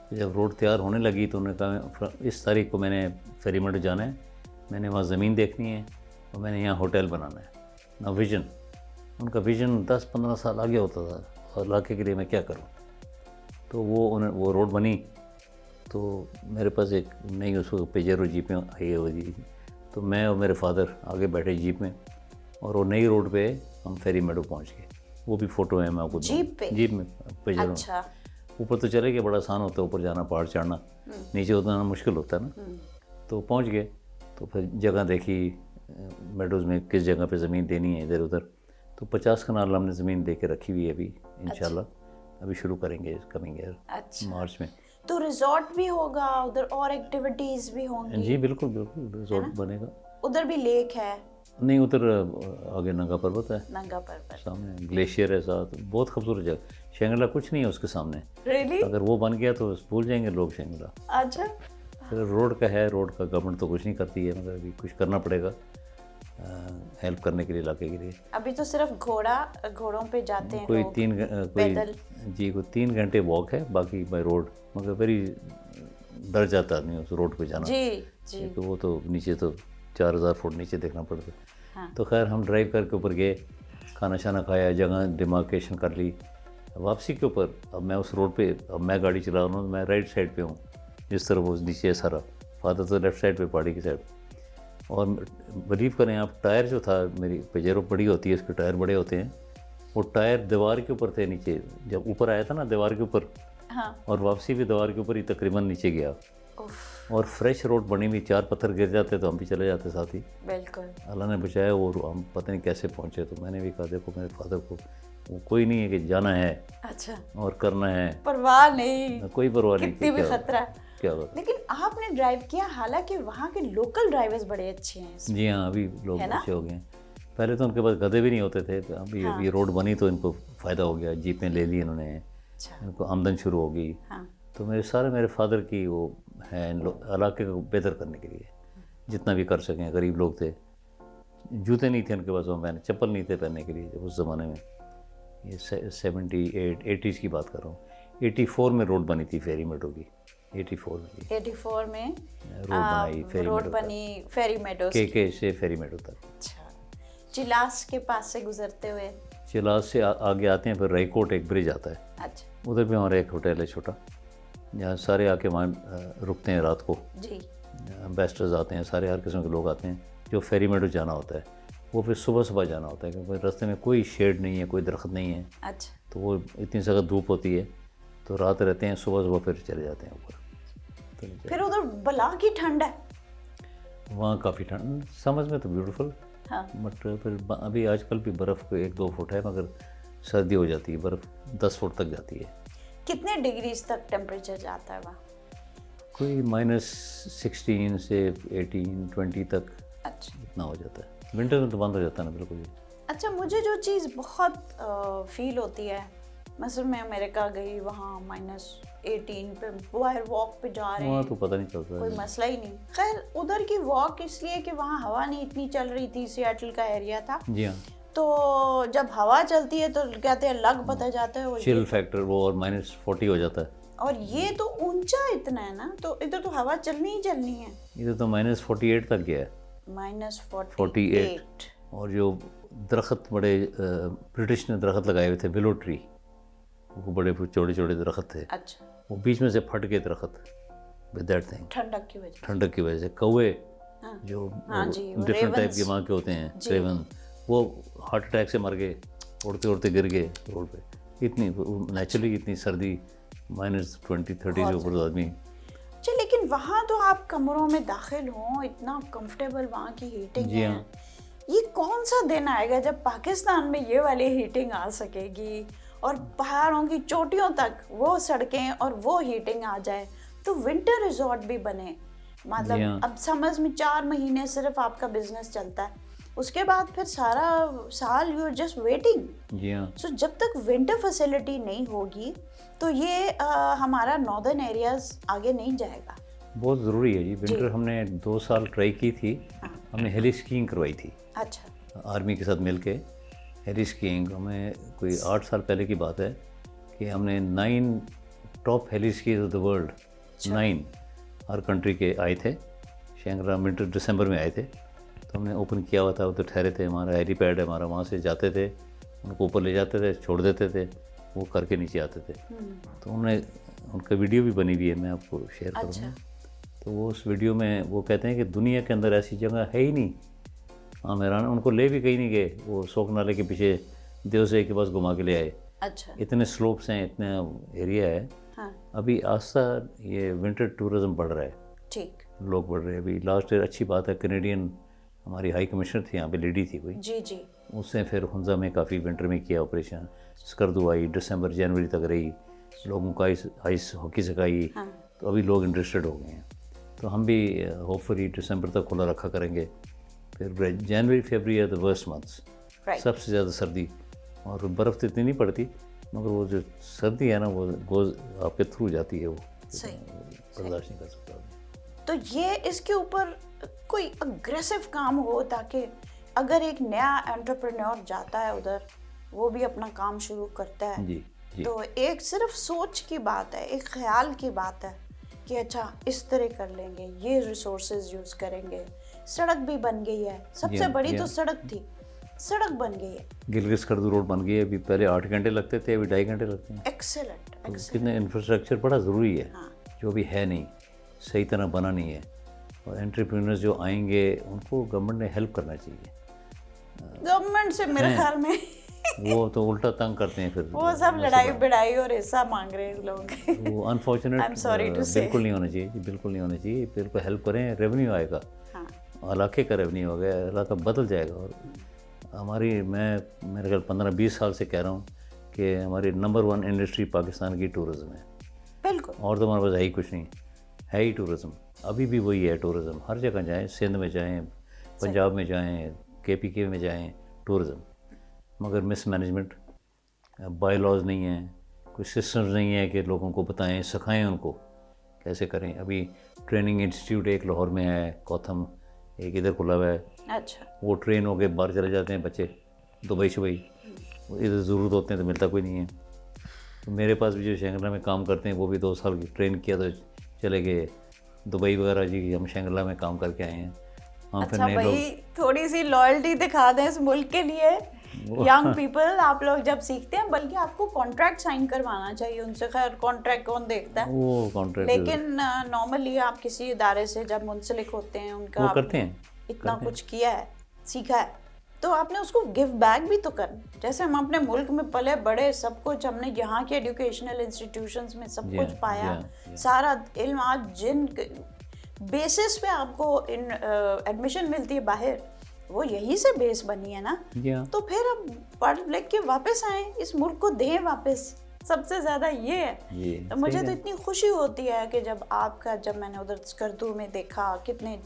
तो जब रोड तैयार होने लगी तो उन्होंने कहा इस तारीख को मैंने फेरीमेंट जाना है, मैंने वहाँ ज़मीन देखनी है और मैंने यहाँ होटल बनाना है ना। विज़न, उनका विज़न 10-15 साल आगे होता था, और इलाके के लिए मैं क्या करूँ। तो वो रोड बनी, तो मेरे पास एक नई उस वक्त पेजेरो जीप में आई हुई थी, तो मैं और मेरे फादर आगे बैठे जीप में, और वो नई रोड पे हम फेरी मेडो पहुँच गए। वो भी फ़ोटो है, मैं आपको जीप में पेजेरो। अच्छा। ऊपर तो चले गए, बड़ा आसान होता है ऊपर जाना, पहाड़ चढ़ना, नीचे उतरना मुश्किल होता है ना। तो पहुँच गए, तो फिर जगह देखी मेडोज़ में किस जगह पे ज़मीन देनी है इधर उधर। तो 50 कनाल हमने ज़मीन दे के रखी हुई है अभी, इंशाल्लाह अभी शुरू करेंगे कमिंग ईयर, मार्च में। तो रिजॉर्ट भी होगा उधर और एक्टिविटीज भी होंगी? जी बिल्कुल बिल्कुल, रिजॉर्ट बनेगा। उधर भी लेक है? नहीं, उधर आगे नंगा पर्वत है, नंगा पर्वत सामने ग्लेशियर है साथ, बहुत खूबसूरत जगह। शेंगला कुछ नहीं है उसके सामने। Really? अगर वो बन गया तो भूल जाएंगे लोग शेंगला। अच्छा। फिर रोड का है, रोड का गवर्नमेंट तो कुछ नहीं करती है, मगर अभी कुछ करना पड़ेगा हेल्प करने के लिए, इलाके के लिए। अभी तो सिर्फ घोड़ों पे जाते हैं कोई लोग, 3 घंटे वॉक है, बाकी बाय रोड, मगर वेरी डर जाता आदमी उस रोड पे जाना। जी। तो वो तो नीचे तो 4000 फुट नीचे देखना पड़ता। हाँ। तो खैर हम ड्राइव करके ऊपर गए, खाना शाना खाया, जगह डिमार्केशन कर ली। वापसी के ऊपर अब मैं उस रोड पे, अब मैं गाड़ी चला रहा हूँ, मैं राइट साइड पे हूँ, जिस तरफ वो नीचे है सारा, फादर तो लेफ्ट साइड पे, पहाड़ी की साइड। और बिलीव करें आप, टायर जो था, मेरी पेजेरो बड़ी होती है, उसके टायर बड़े होते हैं, वो टायर दीवार के ऊपर थे नीचे, जब ऊपर आया था ना दीवार के ऊपर। हाँ। और वापसी भी दीवार के ऊपर ही तकरीबन नीचे गया। और फ्रेश रोड बनी हुई, 4 पत्थर गिर जाते तो हम भी चले जाते साथ ही। बिल्कुल। अल्लाह ने बचाया, और हम पता नहीं कैसे पहुँचे। तो मैंने भी कहा देखो मेरे फादर को, वो कोई नहीं है कि जाना है अच्छा, और करना है, परवाह नहीं, कोई परवाह नहीं, कितनी भी खतरा। क्या बात। लेकिन आपने ड्राइव किया, हालांकि वहाँ के लोकल ड्राइवर्स बड़े अच्छे हैं। जी हाँ, अभी लोग अच्छे हो गए हैं। पहले तो उनके पास गधे भी नहीं होते थे, तो अभी अभी रोड बनी तो इनको फ़ायदा हो गया, जीपें ले ली इन्होंने, इनको आमदन शुरू हो गई। तो मेरे फादर की वो है इलाके को बेहतर करने के लिए जितना भी कर सकें। गरीब लोग थे, जूते नहीं थे उनके पास, वो मैंने चप्पल नहीं थे पहनने के लिए जब उस ज़माने में। ये 78-80s की बात कर रहा हूँ। 84 में रोड बनी थी फेरी मेडो की, 84 में रोड बनी फेरी मेडो के से फेरी मेडो तक। अच्छा, चिलास के पास से गुजरते हुए? चिलास से आगे आते हैं, फिर रायकोट एक ब्रिज आता है। अच्छा। उधर भी हमारा एक होटल है छोटा, जहाँ सारे आके वहाँ रुकते हैं रात को। जी। एम्बेसडर्स आते हैं, सारे हर किस्म के लोग आते हैं। जो फेरी मेडो जाना होता है वो फिर सुबह जाना होता है, क्योंकि रास्ते में कोई शेड नहीं है, कोई दरख्त नहीं है। अच्छा। तो वो इतनी जगह धूप होती है, तो रात रहते हैं, सुबह फिर चले जाते हैं ऊपर। तो फिर उधर बला की ठंड है वहाँ, काफ़ी ठंड, समझ में तो ब्यूटीफुल। हाँ। बट फिर अभी आजकल भी बर्फ़ 1-2 फुट है, मगर सर्दी हो जाती है, बर्फ़ 10 फुट तक जाती है। कितने डिग्रीज तक टेम्परेचर जाता है वहाँ? कोई -16 से 18-20 तक। अच्छा। इतना हो जाता है। विंटर में तो बंद हो जाता है ना बिल्कुल। अच्छा, मुझे जो चीज़ बहुत फील होती है, मसलन मैं अमेरिका गई, वहाँ -18 पे वायर वॉक पे जा रहे हैं, वहाँ तो पता नहीं चलता, कोई मसला ही नहीं। खैर उधर की वॉक इसलिए कि वहाँ हवा नहीं इतनी चल रही थी, सियाटल का एरिया था। जी हाँ। तो जब हवा चलती है तो कहते हैं लग पता जाता है, चिल फैक्टर वो, और -40 हो जाता है। और ये तो ऊंचा इतना है ना, तो इधर तो हवा चलनी ही चलनी है। इधर तो -48 तक गया है। -48। और जो दरख्त बड़े, ब्रिटिश ने दरख्त लगाए हुए थे, विलो ट्री, वो बड़े चौड़े दरख्त थे। अच्छा। वो बीच में से फट गए दरख्त, विद दैट थिंग, ठंडक की वजह से। कौवे जो डिफरेंट टाइप के वहाँ के होते हैं, रेवन, वो हार्ट अटैक से मर गए, उड़ते उड़ते गिर गए रोड पे। इतनी नेचुरली इतनी सर्दी, -20-30 से ऊपर आदमी। अच्छा, लेकिन वहाँ तो आप कमरों में दाखिल हों, इतना कंफर्टेबल वहाँ की हीटिंग है। ये कौन सा दिन आएगा जब पाकिस्तान में ये वाली हीटिंग आ सकेगी और पहाड़ों की चोटियों तक वो सड़कें और वो हीटिंग आ जाए, तो विंटर रिजॉर्ट भी बने। मतलब अब समझ में 4 महीने सिर्फ आपका बिजनेस चलता है, उसके बाद फिर सारा साल यू आर जस्ट वेटिंग। जी हाँ। सो जब तक विंटर फैसिलिटी नहीं होगी तो ये हमारा नॉर्दर्न एरियाज आगे नहीं जाएगा। बहुत ज़रूरी है जी विंटर। हमने 2 साल ट्राई की थी। हमने हिली स्कीइंग करवाई थी। अच्छा। आर्मी के साथ मिलके हेली स्कीइंग हमें कोई 8 साल पहले की बात है कि हमने 9 top heli skis of the world 9 हर कंट्री के आए थे। शैंग्रा विंटर दिसंबर में आए थे, तो हमने ओपन किया हुआ था, उधर ठहरे थे, हमारा हेलीपैड है हमारा, वहाँ से जाते थे, उनको ऊपर ले जाते थे, छोड़ देते थे, वो करके नीचे आते थे। तो उनका वीडियो भी बनी हुई है, मैं आपको शेयर करूँगा। तो वो उस वीडियो में वो कहते हैं कि दुनिया के अंदर ऐसी जगह है ही नहीं। हाँ मेहरान उनको ले भी कहीं नहीं गए, वो शोक नाले के पीछे देवसई के पास घुमा के ले आए। अच्छा। इतने स्लोप्स हैं, इतना एरिया है। हाँ। अभी आस्था ये विंटर टूरिज्म बढ़ रहा है, ठीक। लोग बढ़ रहे हैं। अभी लास्ट ईयर अच्छी बात है, कैनेडियन हमारी हाई कमिश्नर थी यहाँ पे, लेडी थी कोई, जी जी। उसने फिर हुंजा में काफ़ी विंटर में किया ऑपरेशन। स्कर्दू आई, दिसंबर जनवरी तक रही, लोगों को आइस हॉकी सिखाई। हाँ। तो अभी लोग इंटरेस्टेड हो गए हैं। तो हम भी होपफुली दिसंबर तक खुला रखा करेंगे। फिर जनवरी फरवरी है द वर्स्ट मंथ्स, सबसे ज़्यादा सर्दी, और बर्फ़ तो इतनी नहीं पड़ती, मगर वो जो सर्दी है ना वो गोज आपके थ्रू जाती है, वो बर्दाश्त नहीं कर सकता। तो ये इसके ऊपर कोई अग्रेसिव काम हो ताकि अगर एक नया एंटरप्रेन्योर जाता है उधर, वो भी अपना काम शुरू करता है। जी जी। तो एक सिर्फ सोच की बात है, एक ख्याल की बात है कि अच्छा इस तरह कर लेंगे, ये रिसोर्सेज यूज़ करेंगे। सड़क भी बन गई है, सबसे बड़ी तो सड़क थी, सड़क बन गई है। गिलगित स्कर्दू रोड बन गई है, अभी पहले 8 घंटे लगते थे, अभी 2.5 घंटे लगते हैं। एक्सेलेंट। कितने इंफ्रास्ट्रक्चर बड़ा ज़रूरी है। हाँ। जो भी है नहीं, सही तरह बना नहीं है, और एंटरप्रेन्योर्स जो आएंगे उनको गवर्नमेंट ने हेल्प करना चाहिए। गवर्नमेंट से मेरे ख्याल में वो तो उल्टा तंग करते हैं फिर, वो सब लड़ाई बिड़ाई और हिस्सा मांग रहे हैं लोग। वो अनफॉर्चुनेट बिल्कुल नहीं होना चाहिए, बिल्कुल नहीं होना चाहिए। बिल्कुल हेल्प करें, रेवेन्यू आएगा। हाँ। इलाके का रेवेन्यू हो गया, इलाका बदल जाएगा। और हमारी मेरे ख्याल 15-20 साल से कह रहा हूँ कि हमारी नंबर 1 इंडस्ट्री पाकिस्तान की टूरिज़्म है। बिल्कुल। और तो हमारे पास है ही कुछ नहीं, है ही टूरिज़्म। अभी भी वही है टूरिज़्म, हर जगह जाएँ, सिंध में जाएँ, पंजाब में जाएँ, KPK में जाएँ, टूरिज़्म। मगर मिसमैनेजमेंट, बाय लॉज नहीं है, कोई सिस्टम्स नहीं है कि लोगों को बताएं, सिखाएं उनको कैसे करें। अभी ट्रेनिंग इंस्टीट्यूट एक लाहौर में है, कोथम एक इधर खुला हुआ है। अच्छा। वो ट्रेन होके बाहर चले जाते हैं बच्चे, दुबई शुबई, इधर ज़रूरत होते हैं तो मिलता कोई नहीं है। तो मेरे पास भी जो शंगरला में काम करते हैं वो भी 2 साल की ट्रेन किया तो चले गए दुबई वगैरह। जी हम शंगरला में काम करके आए हैं। हम अच्छा भाई, थोड़ी सी लॉयल्टी दिखा दें इस मुल्क के लिए। यंग पीपल, आप लोग जब सीखते हैं, बल्कि आपको कॉन्ट्रैक्ट साइन करवाना चाहिए उनसे। खैर कॉन्ट्रैक्ट कौन देखता है, वो कॉन्ट्रैक्ट, लेकिन नॉर्मली आप किसी इदारे से जब मुंसलिक होते हैं, उनका वो करते हैं, इतना कुछ किया है, सीखा है, तो आपने उसको गिव बैक भी तो करना। जैसे हम अपने मुल्क में पले बड़े, सब कुछ हमने यहाँ के एजुकेशनल इंस्टीट्यूशंस में सब कुछ पाया, सारा इल्म आज जिन बेसिस पे आपको एडमिशन मिलती है बाहर, वो यहीं से बेस बनी है ना। तो फिर अब पढ़ लिख के वापस आए, इस मुल्क को दें वापस। सबसे ज़्यादा ये है। तो मुझे तो इतनी खुशी होती है कि जब मैंने उधर स्कर्दू में देखा, कितने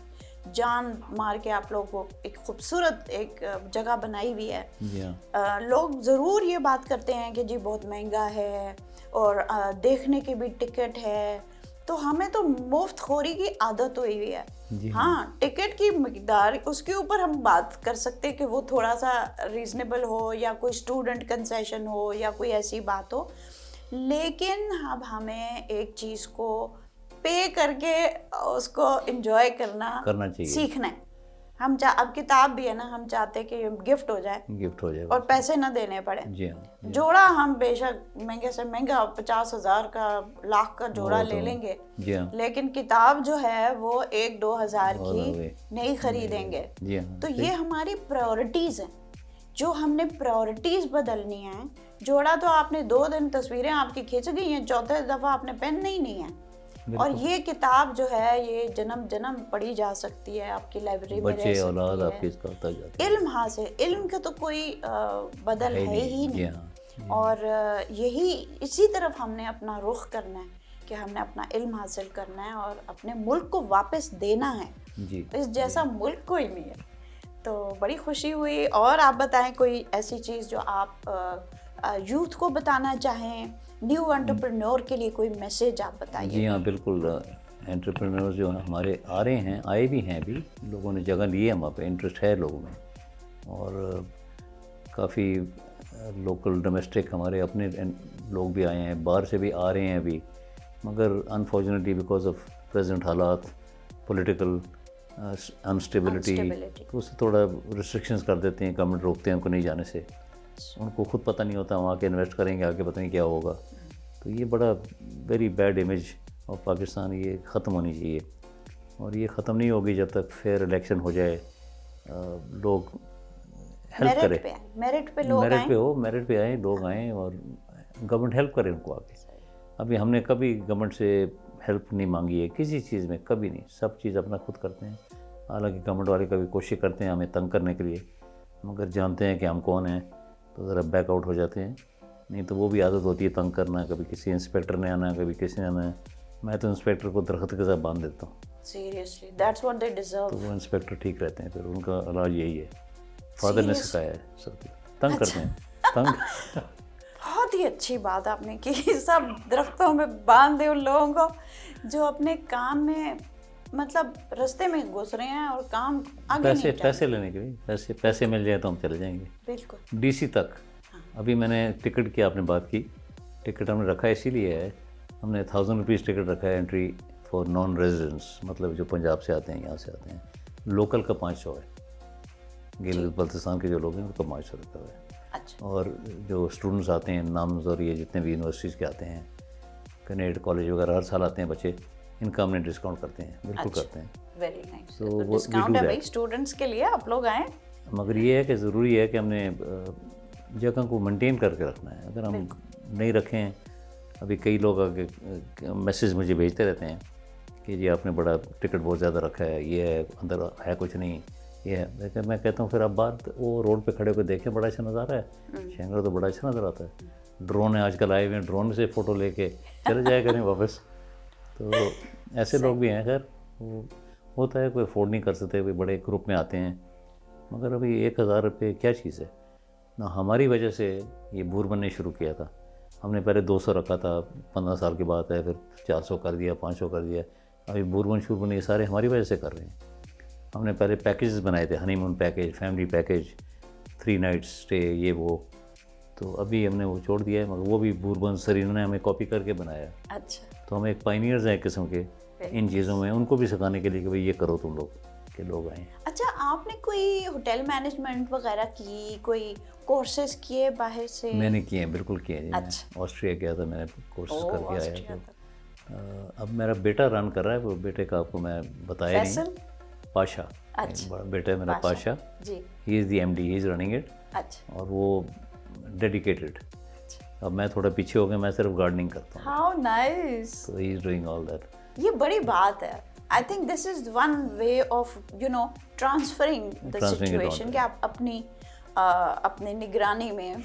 जान मार के आप लोगों को एक खूबसूरत एक जगह बनाई हुई है। लोग ज़रूर ये बात करते हैं कि जी बहुत महंगा है और देखने की भी टिकट है, तो हमें तो मुफ्त खोरी की आदत हुई हुई है। हाँ, टिकट की मिकदार उसके ऊपर हम बात कर सकते हैं कि वो थोड़ा सा रीजनेबल हो, या कोई स्टूडेंट कंसेशन हो, या कोई ऐसी बात हो, लेकिन अब हमें एक चीज़ को पे करके उसको एंजॉय करना चाहिए, सीखना है। अब किताब भी है ना, हम चाहते हैं कि गिफ्ट हो जाए और पैसे ना देने पड़े। जोड़ा हम बेशक महंगे से महंगा 50,000 का, लाख का जोड़ा ले लेंगे, लेकिन किताब जो है वो 1-2 हज़ार की नहीं खरीदेंगे। तो ये हमारी प्रायोरिटीज हैं, जो हमने प्रायोरिटीज बदलनी है। जोड़ा तो आपने 2 दिन तस्वीरें आपकी खींच गई हैं, चौथे दफा आपने पहनना ही नहीं है। और ये किताब जो है ये जन्म जन्म पढ़ी जा सकती है, आपकी लाइब्रेरी में रह सकती है। इल्म हासिल, इल्म का तो कोई बदल है ही नहीं। और यही इसी तरफ हमने अपना रुख करना है कि हमने अपना इल्म हासिल करना है और अपने मुल्क को वापस देना है। इस जैसा मुल्क कोई नहीं है। तो बड़ी खुशी हुई। और आप बताएं कोई ऐसी चीज़ जो आप यूथ को बताना चाहें, न्यू एंटरप्रेन्योर के लिए कोई मैसेज आप बताइए। जी हाँ, बिल्कुल। एंटरप्रेन्योर जो हमारे आ रहे हैं, आए भी हैं, अभी लोगों ने जगह ली है, वहाँ पे इंटरेस्ट है लोगों में, और काफ़ी लोकल डोमेस्टिक हमारे अपने लोग भी आए हैं, बाहर से भी आ रहे हैं अभी, मगर अनफॉर्चुनेटली बिकॉज ऑफ प्रेजेंट हालात, पॉलिटिकल अनस्टेबिलिटी, तो उससे थोड़ा रिस्ट्रिक्शंस कर देते हैं, गवर्नमेंट रोकते हैं उनको नहीं जाने से। उनको खुद पता नहीं होता वहाँ के इन्वेस्ट करेंगे आगे पता नहीं क्या होगा। तो ये बड़ा very bad image of Pakistan, ये ख़त्म होनी चाहिए। और ये ख़त्म नहीं होगी जब तक फेयर इलेक्शन हो जाए, लोग हेल्प करें, मेरिट पे लोग आएं, मेरिट पे आए लोग आएँ और गवर्नमेंट हेल्प करे उनको आगे। अभी हमने कभी गवर्नमेंट से हेल्प नहीं मांगी है किसी चीज़ में, कभी नहीं, सब चीज़ अपना खुद करते हैं। हालांकि गवर्नमेंट वाले कभी कोशिश करते हैं हमें तंग करने के लिए, मगर जानते हैं कि हम कौन हैं तो ज़रा बैक आउट हो जाते हैं। नहीं तो वो भी आदत होती है तंग करना, कभी किसी इंस्पेक्टर ने आना है, कभी किसी ने आना है। मैं तो इंस्पेक्टर को दरख्त के साथ बांध देता हूँ। Seriously that's what they deserve. तो वो इंस्पेक्टर ठीक रहते हैं, फिर उनका इलाज यही है। फादर ने सिखाया है सबको, तंग करते हैं तंग। बहुत ही अच्छी बात आपने की, सब दरख्तों में बांध दे उन लोगों को जो अपने काम में मतलब रास्ते में घुस रहे हैं और काम आगे नहीं पैसे लेने के लिए, पैसे मिल जाए तो हम चले जाएंगे। बिल्कुल डीसी तक। अभी मैंने टिकट की, आपने बात की, टिकट हमने रखा इसीलिए है, हमने 1000 रुपीज़ टिकट रखा है एंट्री फॉर नॉन रेजिडेंट्स, मतलब जो पंजाब से आते हैं, यहाँ से आते हैं। लोकल का 500 है, गिलगित बल्तिस्तान के जो लोग हैं उनका 500 रखा हुआ है। अच्छा। और जो स्टूडेंट्स आते हैं नामज़द, ये जितने भी यूनिवर्सिटीज़ के आते हैं, कनेड कॉलेज वगैरह हर साल आते हैं बच्चे, इनका हमने डिस्काउंट करते हैं, बिल्कुल करते हैं। Very nice. तो डिस्काउंट है भाई स्टूडेंट्स के लिए, आप लोग आएँ। मगर ये है कि ज़रूरी है कि हमने जगह को मेंटेन करके रखना है। अगर हम नहीं रखें, अभी कई लोग आगे मैसेज मुझे भेजते रहते हैं कि जी आपने बड़ा टिकट बहुत ज़्यादा रखा है, ये है, अंदर है कुछ नहीं, ये है। लेकिन मैं कहता हूँ फिर आप बाहर वो रोड पे खड़े होकर देखें, बड़ा अच्छा नज़ारा है, शेंगरा तो बड़ा अच्छा नज़र आता है। ड्रोन है आजकल आए हुए हैं, ड्रोन से फ़ोटो लेके चले जाया करें वापस। तो ऐसे लोग भी हैं। खैर वो होता है, कोई अफोर्ड नहीं कर सकते, कोई बड़े ग्रुप में आते हैं, मगर अभी 1000 रुपये क्या चीज़ है ना। हमारी वजह से ये बूर बनने शुरू किया था, हमने पहले 200 रखा था, 15 साल की बात है, फिर 400 कर दिया, 500 कर दिया, अभी बूरबन शूरबन ये सारे हमारी वजह से कर रहे हैं। हमने पहले पैकेजेस बनाए थे, honeymoon package, family package, 3 nights stay, ये वो, तो अभी हमने वो छोड़ दिया है, मगर वो भी बूरबन सरीना ने हमें कॉपी करके बनाया। अच्छा। तो हम एक पायनियर्स हैं एक किस्म के इन चीज़ों में, उनको भी सिखाने के लिए कि भाई ये करो तुम लोग, के लोग आए। अच्छा, आपने कोई होटल मैनेजमेंट वगैरह की, कोई कोर्सेज किए बाहर से? मैंने किए हैं, बिल्कुल किए हैं। अच्छा। ऑस्ट्रिया गया था, मैंने कोर्सेज करके आया। तो अब मेरा बेटा रन कर रहा है, वो बेटे का आपको मैं बताया नहीं, पाशा। अच्छा। बड़ा बेटा है मेरा Pasha ji, he is the MD, he is running it. अच्छा। और वो डेडिकेटेड। अब मैं थोड़ा पीछे हो गया, मैं सिर्फ गार्डनिंग करता हूँ। How nice. तो he is doing all that. ये बड़ी बात है। I think this is one way of transferring the situation कि आप अपनी निगरानी में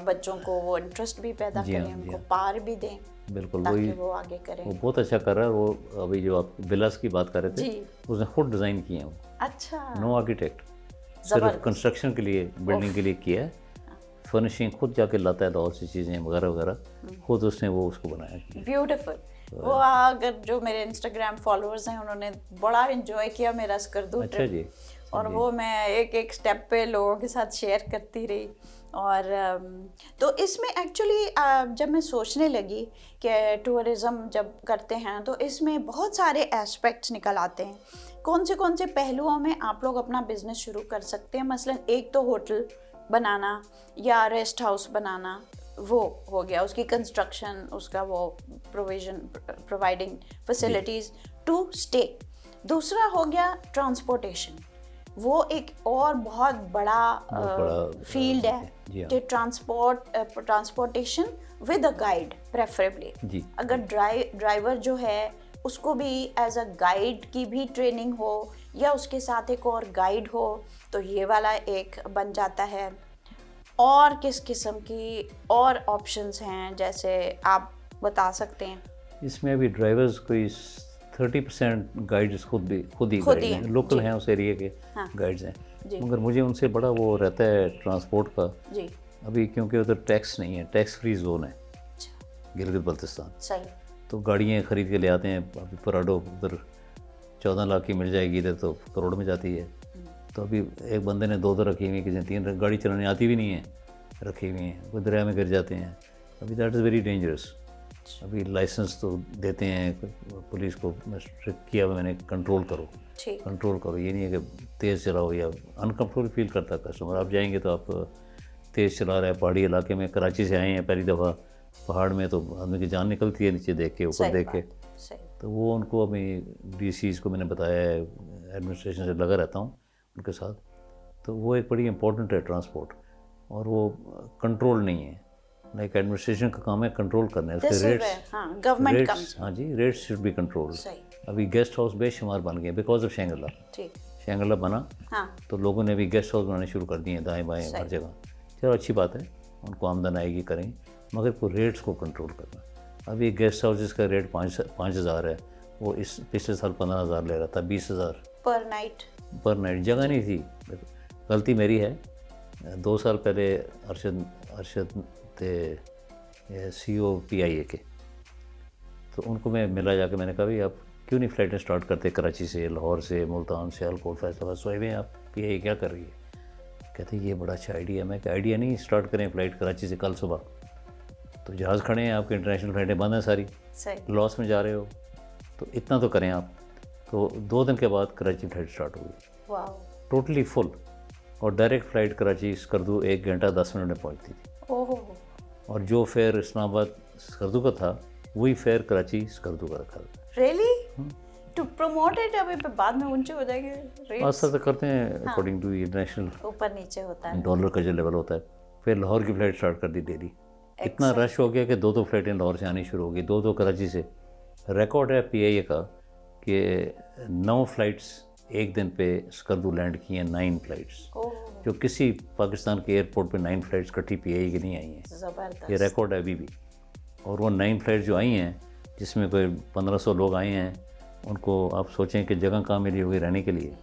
बच्चों को वो इंटरेस्ट भी पैदा करें, उनको पार भी दें, बिल्कुल, ताकि वो आगे करें। वो बहुत अच्छा कर रहा है। वो अभी जो आप विलास की बात कर रहे थे, उसने खुद डिज़ाइन किए हैं वो। अच्छा। नो आर्किटेक्ट, सिर्फ कंस्ट्रक्शन के लिए, बिल्डिंग के लिए किया है। फर्निशिंग खुद जाके लाता है, लाहौर से चीज़ें वगैरह वगैरह, खुद उसने वो उसको बनाया। ब्यूटीफुल। वो अगर जो मेरे इंस्टाग्राम फॉलोअर्स हैं उन्होंने बड़ा इन्जॉय किया मेरा स्कर्दू ट्रिप। अच्छा जी। और वो मैं एक एक स्टेप पे लोगों के साथ शेयर करती रही। और तो इसमें एक्चुअली जब मैं सोचने लगी कि टूरिज़्म जब करते हैं तो इसमें बहुत सारे एस्पेक्ट्स निकल आते हैं। कौन से पहलुओं में आप लोग अपना बिजनेस शुरू कर सकते हैं? मसलन एक तो होटल बनाना या रेस्ट हाउस बनाना, वो हो गया, उसकी कंस्ट्रक्शन, उसका वो प्रोवाइडिंग फैसिलिटीज़ टू स्टे। दूसरा हो गया ट्रांसपोर्टेशन, वो एक और बहुत बड़ा फील्ड है कि transportation with a guide preferably. अगर ड्राइवर जो है उसको भी एज अ गाइड की भी ट्रेनिंग हो या उसके साथ एक और गाइड हो, तो ये वाला एक बन जाता है। और किस किस्म की और ऑप्शंस हैं, जैसे आप बता सकते हैं? इसमें अभी ड्राइवर्स कोई 30% गाइड्स खुद ही गाइड हैं, लोकल हैं उस एरिया के। हाँ। गाइड्स हैं, मगर मुझे उनसे बड़ा वो रहता है ट्रांसपोर्ट का जी। अभी क्योंकि उधर टैक्स नहीं है, टैक्स फ्री जोन है गिलगित बल्तिस्तान। सही। तो गाड़ियाँ खरीद के ले आते हैं। अभी पराडो उधर 14 लाख की मिल जाएगी, इधर तो करोड़ में जाती है। तो अभी एक बंदे ने 2 रखी हुई है, किसी ने 3, गाड़ी चलाने आती भी नहीं है, रखी हुई हैं, वो दरिया में गिर जाते हैं। अभी दैट इज़ वेरी डेंजरस। अभी लाइसेंस तो देते हैं, पुलिस को स्ट्रिक्ट किया हुआ मैंने, कंट्रोल करो, ठीक। कंट्रोल करो। ये नहीं है कि तेज़ चलाओ, या अनकंफर्टेबल फील करता कस्टमर। आप जाएंगे तो आप तेज़ चला रहे हैं, पहाड़ी इलाके में, कराची से आए हैं पहली दफ़ा, पहाड़ में तो आदमी की जान निकलती है नीचे देख के, ऊपर सही देख के। बात, सही। तो वो उनको अभी डीसीज़ को मैंने बताया है, एडमिनिस्ट्रेशन से लगा रहता हूँ उनके साथ। तो वो एक बड़ी इंपॉर्टेंट है ट्रांसपोर्ट, और वो कंट्रोल नहीं है। लाइक एडमिनिस्ट्रेशन का काम है कंट्रोल करना है, This उसके is रेट्स, where, हाँ, government comes in. हाँ जी, रेट्स शुड बी कंट्रोल। सही। अभी गेस्ट हाउस बेशुमार बन गए बिकॉज ऑफ शंगरला। ठीक। शंगरला बना हाँ, तो लोगों ने भी गेस्ट हाउस बनाने शुरू कर दिए हैं दाएं बाएं हर जगह। चलो अच्छी बात है, उनको आमदन आएगी, करें, मगर को रेट्स को कंट्रोल करना। अभी गेस्ट हाउस जिसका रेट 5,000 है, वो इस पिछले साल 15,000 ले रहा था, 20,000 पर नाइट। पर नाइट। जगह नहीं थी, गलती मेरी है। 2 साल पहले अरशद थे CEO PIA के, तो उनको मैं मिला जाके, मैंने कहा भाई आप क्यों नहीं फ़्लाइटें स्टार्ट करते कराची से, लाहौर से, मुल्तान, सियालकोट, फैसलाबाद, सोए में आप PIA क्या कर रही है? कहते ये बड़ा अच्छा आइडिया है। मैं क्या आइडिया नहीं, स्टार्ट करें फ़्लाइट कराची से कल सुबह। तो जहाज़ खड़े हैं आपके, इंटरनेशनल फ़्लाइटें बंद हैं सारी, सही। लॉस में जा रहे हो, तो इतना तो करें आप। तो 2 दिन के बाद कराची फ़्लाइट स्टार्ट हो गई, वाह। टोटली फुल, और डायरेक्ट फ़्लाइट कराची स्कर्दू 1 घंटा 10 मिनट में पहुंचती थी। ओहो। और जो फेयर इस्लामाबाद स्कर्दू का था, वही फेयर कराची स्कर्दू का रखा था। रियली? टू प्रमोट इट, अभी बाद में ऊंचे हो जाएंगे रेट्स? ऐसा तो करते हैं अकॉर्डिंग टू इंटरनेशनल ऊपर नीचे होता है। डॉलर का जो लेवल होता है। फिर लाहौर की फ़्लाइट स्टार्ट कर दी डेली। इतना रश हो गया कि 2 फ्लाइटें लाहौर से आनी शुरू हो गई, 2 कराची से। रिकॉर्ड है PIA का कि 9 फ्लाइट्स एक दिन पे स्कर्दू लैंड की हैं, 9 फ्लाइट्स, ओह, जो किसी पाकिस्तान के एयरपोर्ट पे 9 फ्लाइट्स इकट्ठी PIA की नहीं आई हैं। जबरदस्त। ये रिकॉर्ड है अभी भी। और वो 9 फ्लाइट जो आई हैं, जिसमें कोई 1500 लोग आए हैं, उनको आप सोचें कि जगह कहाँ मिली होगी रहने के लिए?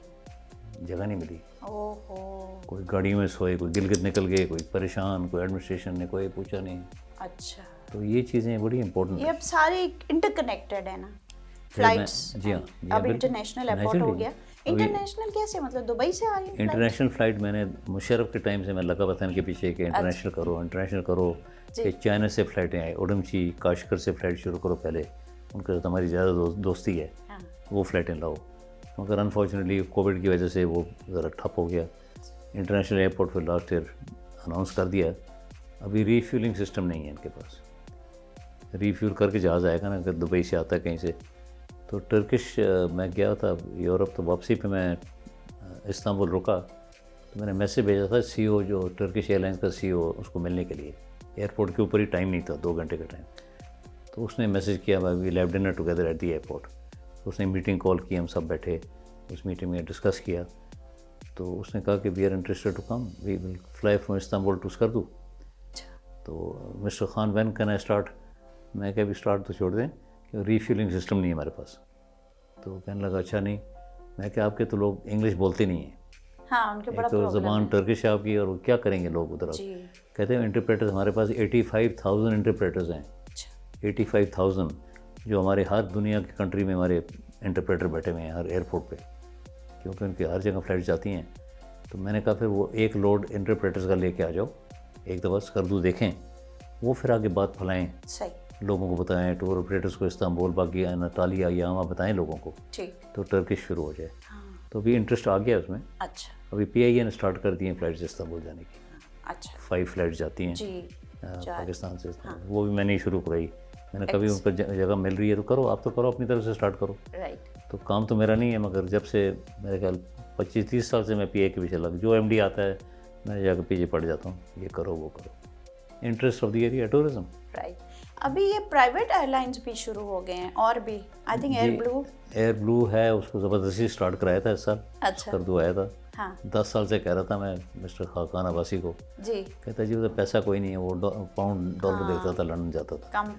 जगह नहीं मिली। ओहो। कोई गाड़ी में सोए, कोई गिलगित निकल गए, कोई परेशान, कोई एडमिनिस्ट्रेशन ने कोई पूछा नहीं। अच्छा, तो ये चीज़ें बड़ी इंपॉर्टेंट ये हैं। अब सारी इंटरकनेक्टेड है ना फ्लाइट्स? जी हाँ, अब इंटरनेशनल एयरपोर्ट हो गया। इंटरनेशनल कैसे, मतलब दुबई से आ रही है? इंटरनेशनल फ़्लाइट मैंने मुशर्रफ के टाइम से मैं लगा पता इनके पीछे कि इंटरनेशनल करो, इंटरनेशनल करो। कि चाइना से फ़्लाइटें आई, उडमची, काशगर से फ़्लाइट शुरू करो पहले, उनके साथ हमारी ज़्यादा दोस्ती है, वो फ़्लाइटें लाओ। मगर अनफॉर्चुनेटली कोविड की वजह से वो ज़रा ठप हो गया। इंटरनेशनल एयरपोर्ट पर लास्ट ईयर अनाउंस कर दिया। अभी रीफ्यूलिंग सिस्टम नहीं है इनके पास। रीफ्यूल करके जहाज़ आएगा ना, अगर दुबई से आता है कहीं से। तो टर्किश, मैं गया था यूरोप, तो वापसी पे मैं इस्तांबुल रुका, तो मैंने मैसेज भेजा था CEO, जो टर्किश एयरलाइंस का CEO, उसको मिलने के लिए। एयरपोर्ट के ऊपर ही टाइम नहीं था, 2 घंटे का टाइम। तो उसने मैसेज किया, we have dinner together at the airport. तो उसने मीटिंग कॉल की, हम सब बैठे, उस मीटिंग में डिस्कस किया। तो उसने कहा कि we are interested to come, we will fly from Istanbul to Skardu. तो mister Khan, when can I start? मैं क्या, भी स्टार्ट तो छोड़ दें, कि रीफ्यूलिंग सिस्टम नहीं है हमारे पास। तो कहने लगा अच्छा नहीं। मैं क्या, आपके तो लोग इंग्लिश बोलते नहीं हैं। हाँ, उनके बड़ा एक तो ज़बान टर्किश है आपकी, और क्या करेंगे लोग उधर? कहते हैं इंटरप्रेटर्स हमारे पास 85,000 इंटरप्रेटर्स हैं। 85,000, जो हमारे हर दुनिया की कंट्री में हमारे इंटरप्रेटर बैठे हुए हैं हर एयरपोर्ट पे, क्योंकि उनकी हर जगह फ़्लाइट जाती हैं। तो मैंने कहा फिर वो एक लोड इंटरप्रेटर्स का लेके आ जाओ, एक दफ़ा स्कर्दू देखें, वो फिर आगे बात फैलाएँ, लोगों को बताएं, टूर ऑपरेटर्स को इस्तांबुल, बाकी अनातालिया, यहाँ बताएं लोगों को, तो टर्किश शुरू हो जाए। तो अभी इंटरेस्ट आ गया उसमें। अच्छा। अभी PIA ने स्टार्ट कर दिए फ़्लाइट्स इस्तांबुल जाने की। अच्छा। 5 फ्लाइट्स जाती हैं पाकिस्तान से। वो भी मैंने ही शुरू कराई। मैंने कभी उनको जगह मिल रही है तो करो, आप तो करो, अपनी तरफ से स्टार्ट करो। तो काम तो मेरा नहीं है, मगर जब से मेरे ख्याल 25-30 साल से मैं PIA के पीछे लग, जो MD आता है मैं जाकर पीछे पड़ जाता हूँ, ये करो वो करो। Interest of the area, tourism. Right. अभी ये प्राइवेट एयरलाइंस भी शुरू हो गए हैं, और भी आई थिंक एयर ब्लू है, उसको ज़बरदस्ती स्टार्ट कराया था इस साल। अच्छा। स्कर्दू आया था। हाँ। 10 साल से कह रहा था मैं मिस्टर खाकान अब्बासी को, जी, कहता जी उधर पैसा कोई नहीं है, वो पाउंड डॉलर देखता था, लंदन जाता था कम।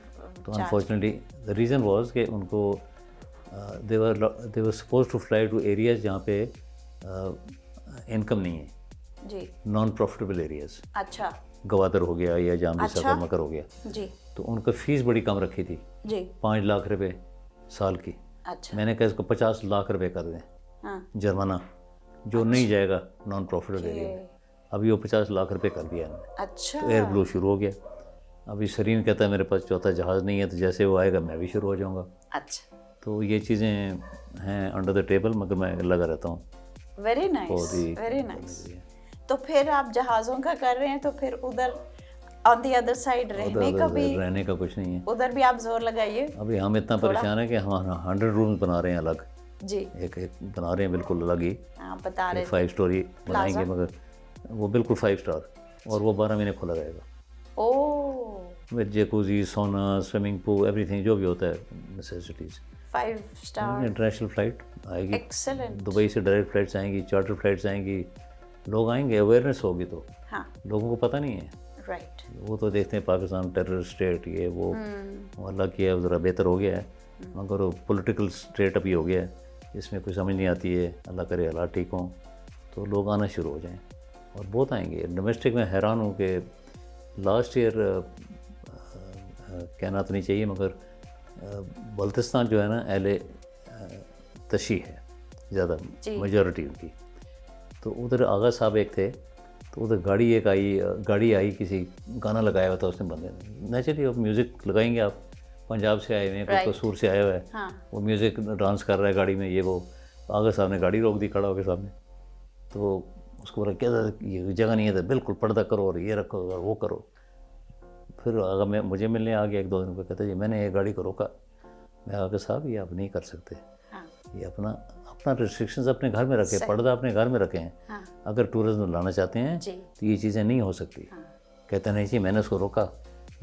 तो अनफॉर्चुनेटली द रीज़न वाज कि उनको they were suppose to fly to areas जहाँ पे इनकम नहीं है जी, नॉन प्रॉफिटेबल एरियाज। अच्छा। गवादर हो गया या जामली सागर मकर हो गया जी, तो उनका फ़ीस बड़ी कम रखी थी जी, 5 लाख रुपए साल की। अच्छा। मैंने कहा इसको 50 लाख रुपए कर दें हाँ। जुर्माना, जो नहीं जाएगा नॉन प्रॉफिटेबल एरिया में। अभी वो 50 लाख रुपए कर दिया इन्होंने, अच्छा तो एयर ब्लू शुरू हो गया। अभी सरीन कहता है मेरे पास चौथा जहाज़ नहीं है, तो जैसे वो आएगा मैं भी शुरू हो जाऊँगा। अच्छा, तो ये चीज़ें हैं अंडर द टेबल, मगर मैं लगा रहता हूँ। वेरी नाइस, बहुत ही वेरी नाइस। तो फिर आप जहाज़ों का कर रहे हैं, तो फिर उधर ऑन द अदर साइड रहने का भी, रहने का कुछ नहीं है। उधर भी आप जोर लगाइए। अभी हम इतना परेशान है कि हम 100 रूम्स बना रहे हैं अलग, जी एक बना रहे हैं बिल्कुल अलग ही, आप बता रहे 5 स्टोरी बनाएंगे, मगर वो बिल्कुल 5 स्टार, और वो 12 महीने खुला रहेगा ओ विद जैकुजी, सोना, स्विमिंग पूल, एवरीथिंग जो भी होता है नेसेसिटीज़। 5 स्टार, इंटरनेशनल फ़्लाइट आएगी, एक्सेलेंट। दुबई से डायरेक्ट फ़्लाइट्स आएंगी, चार्टर फ़्लाइट्स आएंगी, लोग आएंगे, अवेयरनेस होगी। तो हाँ लोगों को पता नहीं है, राइट। वो तो देखते हैं पाकिस्तान टेरर स्टेट, ये वो अल्लाह किया ज़रा बेहतर हो गया है, मगर वो पॉलिटिकल स्टेट अभी हो गया है, इसमें कुछ समझ नहीं आती है। अल्लाह करे हालात ठीक हों तो लोग आना शुरू हो जाएं, और बहुत आएंगे। डोमेस्टिक में हैरान हूँ कि लास्ट ईयर कहना तो नहीं चाहिए, मगर बल्तिस्तान जो है ना, अहले तशी है ज़्यादा, मेजॉरिटी उनकी। तो उधर आगा साहब एक थे, तो उधर गाड़ी आई, किसी गाना लगाया हुआ था उसने बंदे ने। नेचुरली अब म्यूज़िक लगाएंगे आप, पंजाब से आए हुए हैं, कोई कसूर से आया हुआ है, हाँ। वो म्यूज़िक डांस कर रहा है गाड़ी में, ये वो। आगा साहब ने गाड़ी रोक दी खड़ा होकर सामने, तो उसको बोला क्या ये जगह नहीं है, तो बिल्कुल पर्दा करो और ये रखो और वो करो। फिर आगा मुझे मिलने आ गया 1-2 दिन को, कहता जी मैंने ये गाड़ी को रोका। मैं आगे साहब ये आप नहीं कर सकते, हाँ। ये अपना रिस्ट्रिक्शंस अपने घर में रखें, पर्दा अपने घर में रखें। हाँ। अगर टूरिज्म लाना चाहते हैं तो ये चीज़ें नहीं हो सकती। हाँ। कहते नहीं जी मैंने उसको रोका।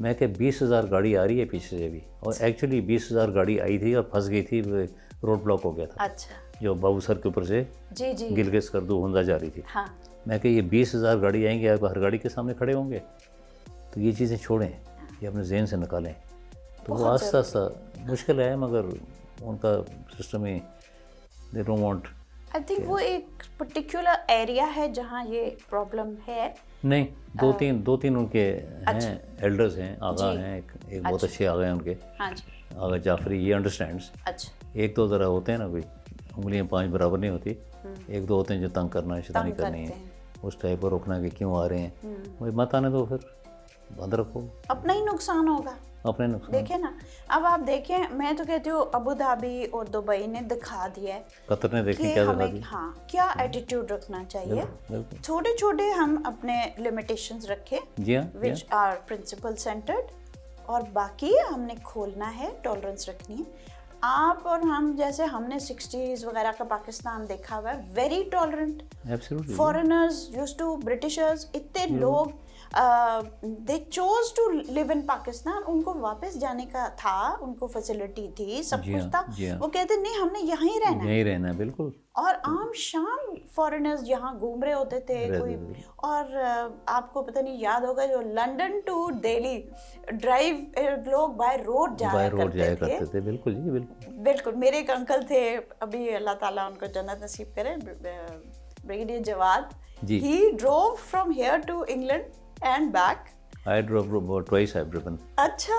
मैं क्या 20,000 गाड़ी आ रही है पीछे से भी, और एक्चुअली 20,000 गाड़ी आई थी और फंस गई थी, रोड ब्लॉक हो गया था। अच्छा जो बाबूसर के ऊपर से जी जी गिलगित करदू होंदा जा रही थी। हाँ। मैं क्या ये 20,000 गाड़ी आएंगे, आप हर गाड़ी के सामने खड़े होंगे, तो ये चीज़ें छोड़ें, ये अपने जहन से निकालें। तो वो आस्ता आस्ता मुश्किल है, मगर उनका system he they don't want. I think वो एक पर्टिकुलर एरिया है जहाँ ये प्रॉब्लम है। नहीं, दो तीन उनके हैं, एल्डर्स हैं, आगा हैं, एक बहुत अच्छे आगा हैं उनके, हाँ जी। आगा जाफरी, ये अंडरस्टैंड्स। अच्छा, एक दो ज़रा होते हैं ना, कोई उंगलियां 5 बराबर नहीं होती, एक दो होते हैं जो तंग करना है, शैतानी करनी है, उस टाइप को रोकना कि क्यों आ रहे हैं, वही मत आने दो, फिर बंद रखो, अपना ही नुकसान होगा। अपने नुकसान। देखें ना, अब आप देखें, मैं तो कहती हूँ अबू धाबी और दुबई ने दिखा दिया है, कतर ने देखें कि क्या दिखा हमें दिया। हाँ क्या एटीट्यूड रखना चाहिए। बिल्कुल। छोटे छोटे हम अपने लिमिटेशंस रखें, जी हाँ, विच आर प्रिंसिपल सेंटर्ड, और बाकी हमने खोलना है, टॉलरेंस रखनी है। आप और हम जैसे हमने 60s वगैरह का पाकिस्तान देखा हुआ है, very tolerant. Absolutely. Foreigners used to, Britishers, इतने लोग they chose to live in Pakistan, उनको वापस जाने का था, उनको फैसिलिटी थी, सब कुछ था, वो कहते नहीं हमने यहीं रहना है, यहीं रहना है, बिल्कुल। और आम शाम फॉरेनर्स यहाँ घूम रहे होते थे कोई। और आपको पता नहीं याद होगा, जो लंदन टू दिल्ली ड्राइव लोग बाय रोड जाया करते थे। बिल्कुल जी, बिल्कुल बिल्कुल। मेरे एक अंकल थे, अभी अल्लाह ताला उनको जन्नत नसीब करे, brigadier Jawad, he drove from here to England and back. I drove twice. I've driven. अच्छा,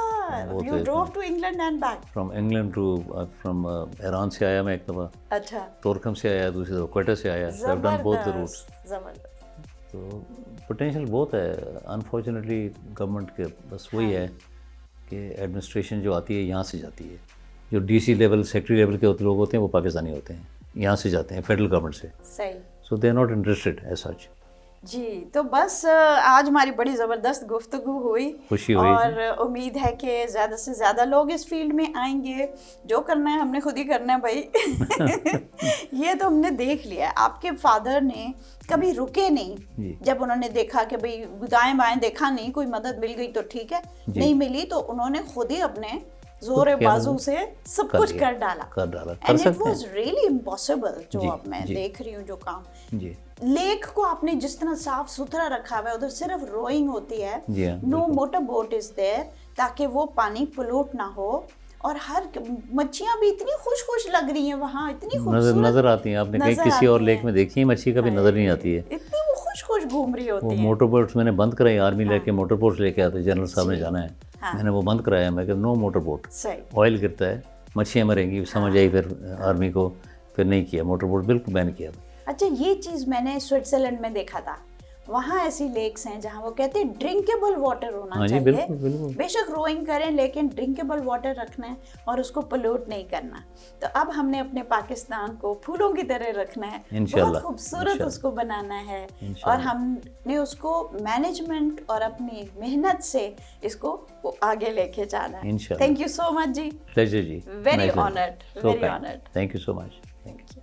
you drove to England and back. From England to from Iran से आया मैं एक दफ़ा। अच्छा। तोरखम से आया, दूसरी दफ़ा क्वेटा से आया। So I've done both the routes. ज़बरदस्त। तो पोटेंशियल बहुत है। अनफॉर्चुनेटली गवर्नमेंट के बस वही है कि एडमिनिस्ट्रेशन जो आती है यहाँ से जाती है। जो DC लेवल, सेक्रेटरी लेवल के लोग होते हैं वो पाकिस्तानी होते हैं, यहाँ से जाते हैं फेडरल गवर्नमेंट से। सही। So they are not interested as such. जी, तो बस आज हमारी बड़ी ज़बरदस्त गुफ्तगू हुई, खुशी हुई, और उम्मीद है कि ज़्यादा से ज़्यादा लोग इस फील्ड में आएंगे। जो करना है हमने खुद ही करना है भाई। ये तो हमने देख लिया है, आपके फादर ने कभी रुके नहीं, जब उन्होंने देखा कि भाई दाएं बाएं देखा नहीं, कोई मदद मिल गई तो ठीक है, नहीं मिली तो उन्होंने खुद ही अपने जोर बाजू से सब कुछ कर डाला। And it was really impossible, जो अब मैं देख रही हूँ जो काम। लेक को आपने जिस तरह साफ सुथरा रखा हुआ है, उधर सिर्फ रोइंग होती है, no motor boat is there, ताकि वो पानी पोल्यूट ना हो। और हर मच्छियां भी इतनी खुश लग रही हैं वहाँ, इतनी खूबसूरत नजर आती हैं। आपने कहीं किसी और लेक में देखी है मच्छी? कभी नजर नहीं आती है, इतनी वो खुश घूम रही होती है। वो मोटर बोट्स मैंने बंद कराई, आर्मी लेके मोटर बोट्स लेके आते, जनरल साहब ने जाना है, मैंने वो बंद कराया। मैं कहा नो मोटर बोट, ऑयल गिरता है, मच्छियाँ मरेंगी, समझ आई। फिर आर्मी को फिर नहीं किया, मोटर बोट बिल्कुल बैन किया। अच्छा, ये चीज़ मैंने स्विट्जरलैंड में देखा था, वहाँ ऐसी लेक्स हैं जहाँ वो कहते हैं ड्रिंकेबल वाटर होना हाँ जी, चाहिए। बिल्कुल बिल्कुल। बेशक रोइंग करें लेकिन ड्रिंकेबल वाटर रखना है और उसको पोल्यूट नहीं करना। तो अब हमने अपने पाकिस्तान को फूलों की तरह रखना है, बहुत इंशाल्लाह, खूबसूरत इंशाल्लाह। उसको बनाना है और इंशाल्लाह। हमने उसको मैनेजमेंट और अपनी मेहनत से इसको आगे लेके जाना है। इंशाल्लाह। थैंक यू सो मच जी, प्लेजर जी, very honoured, very honoured. Thank you so much, thank you.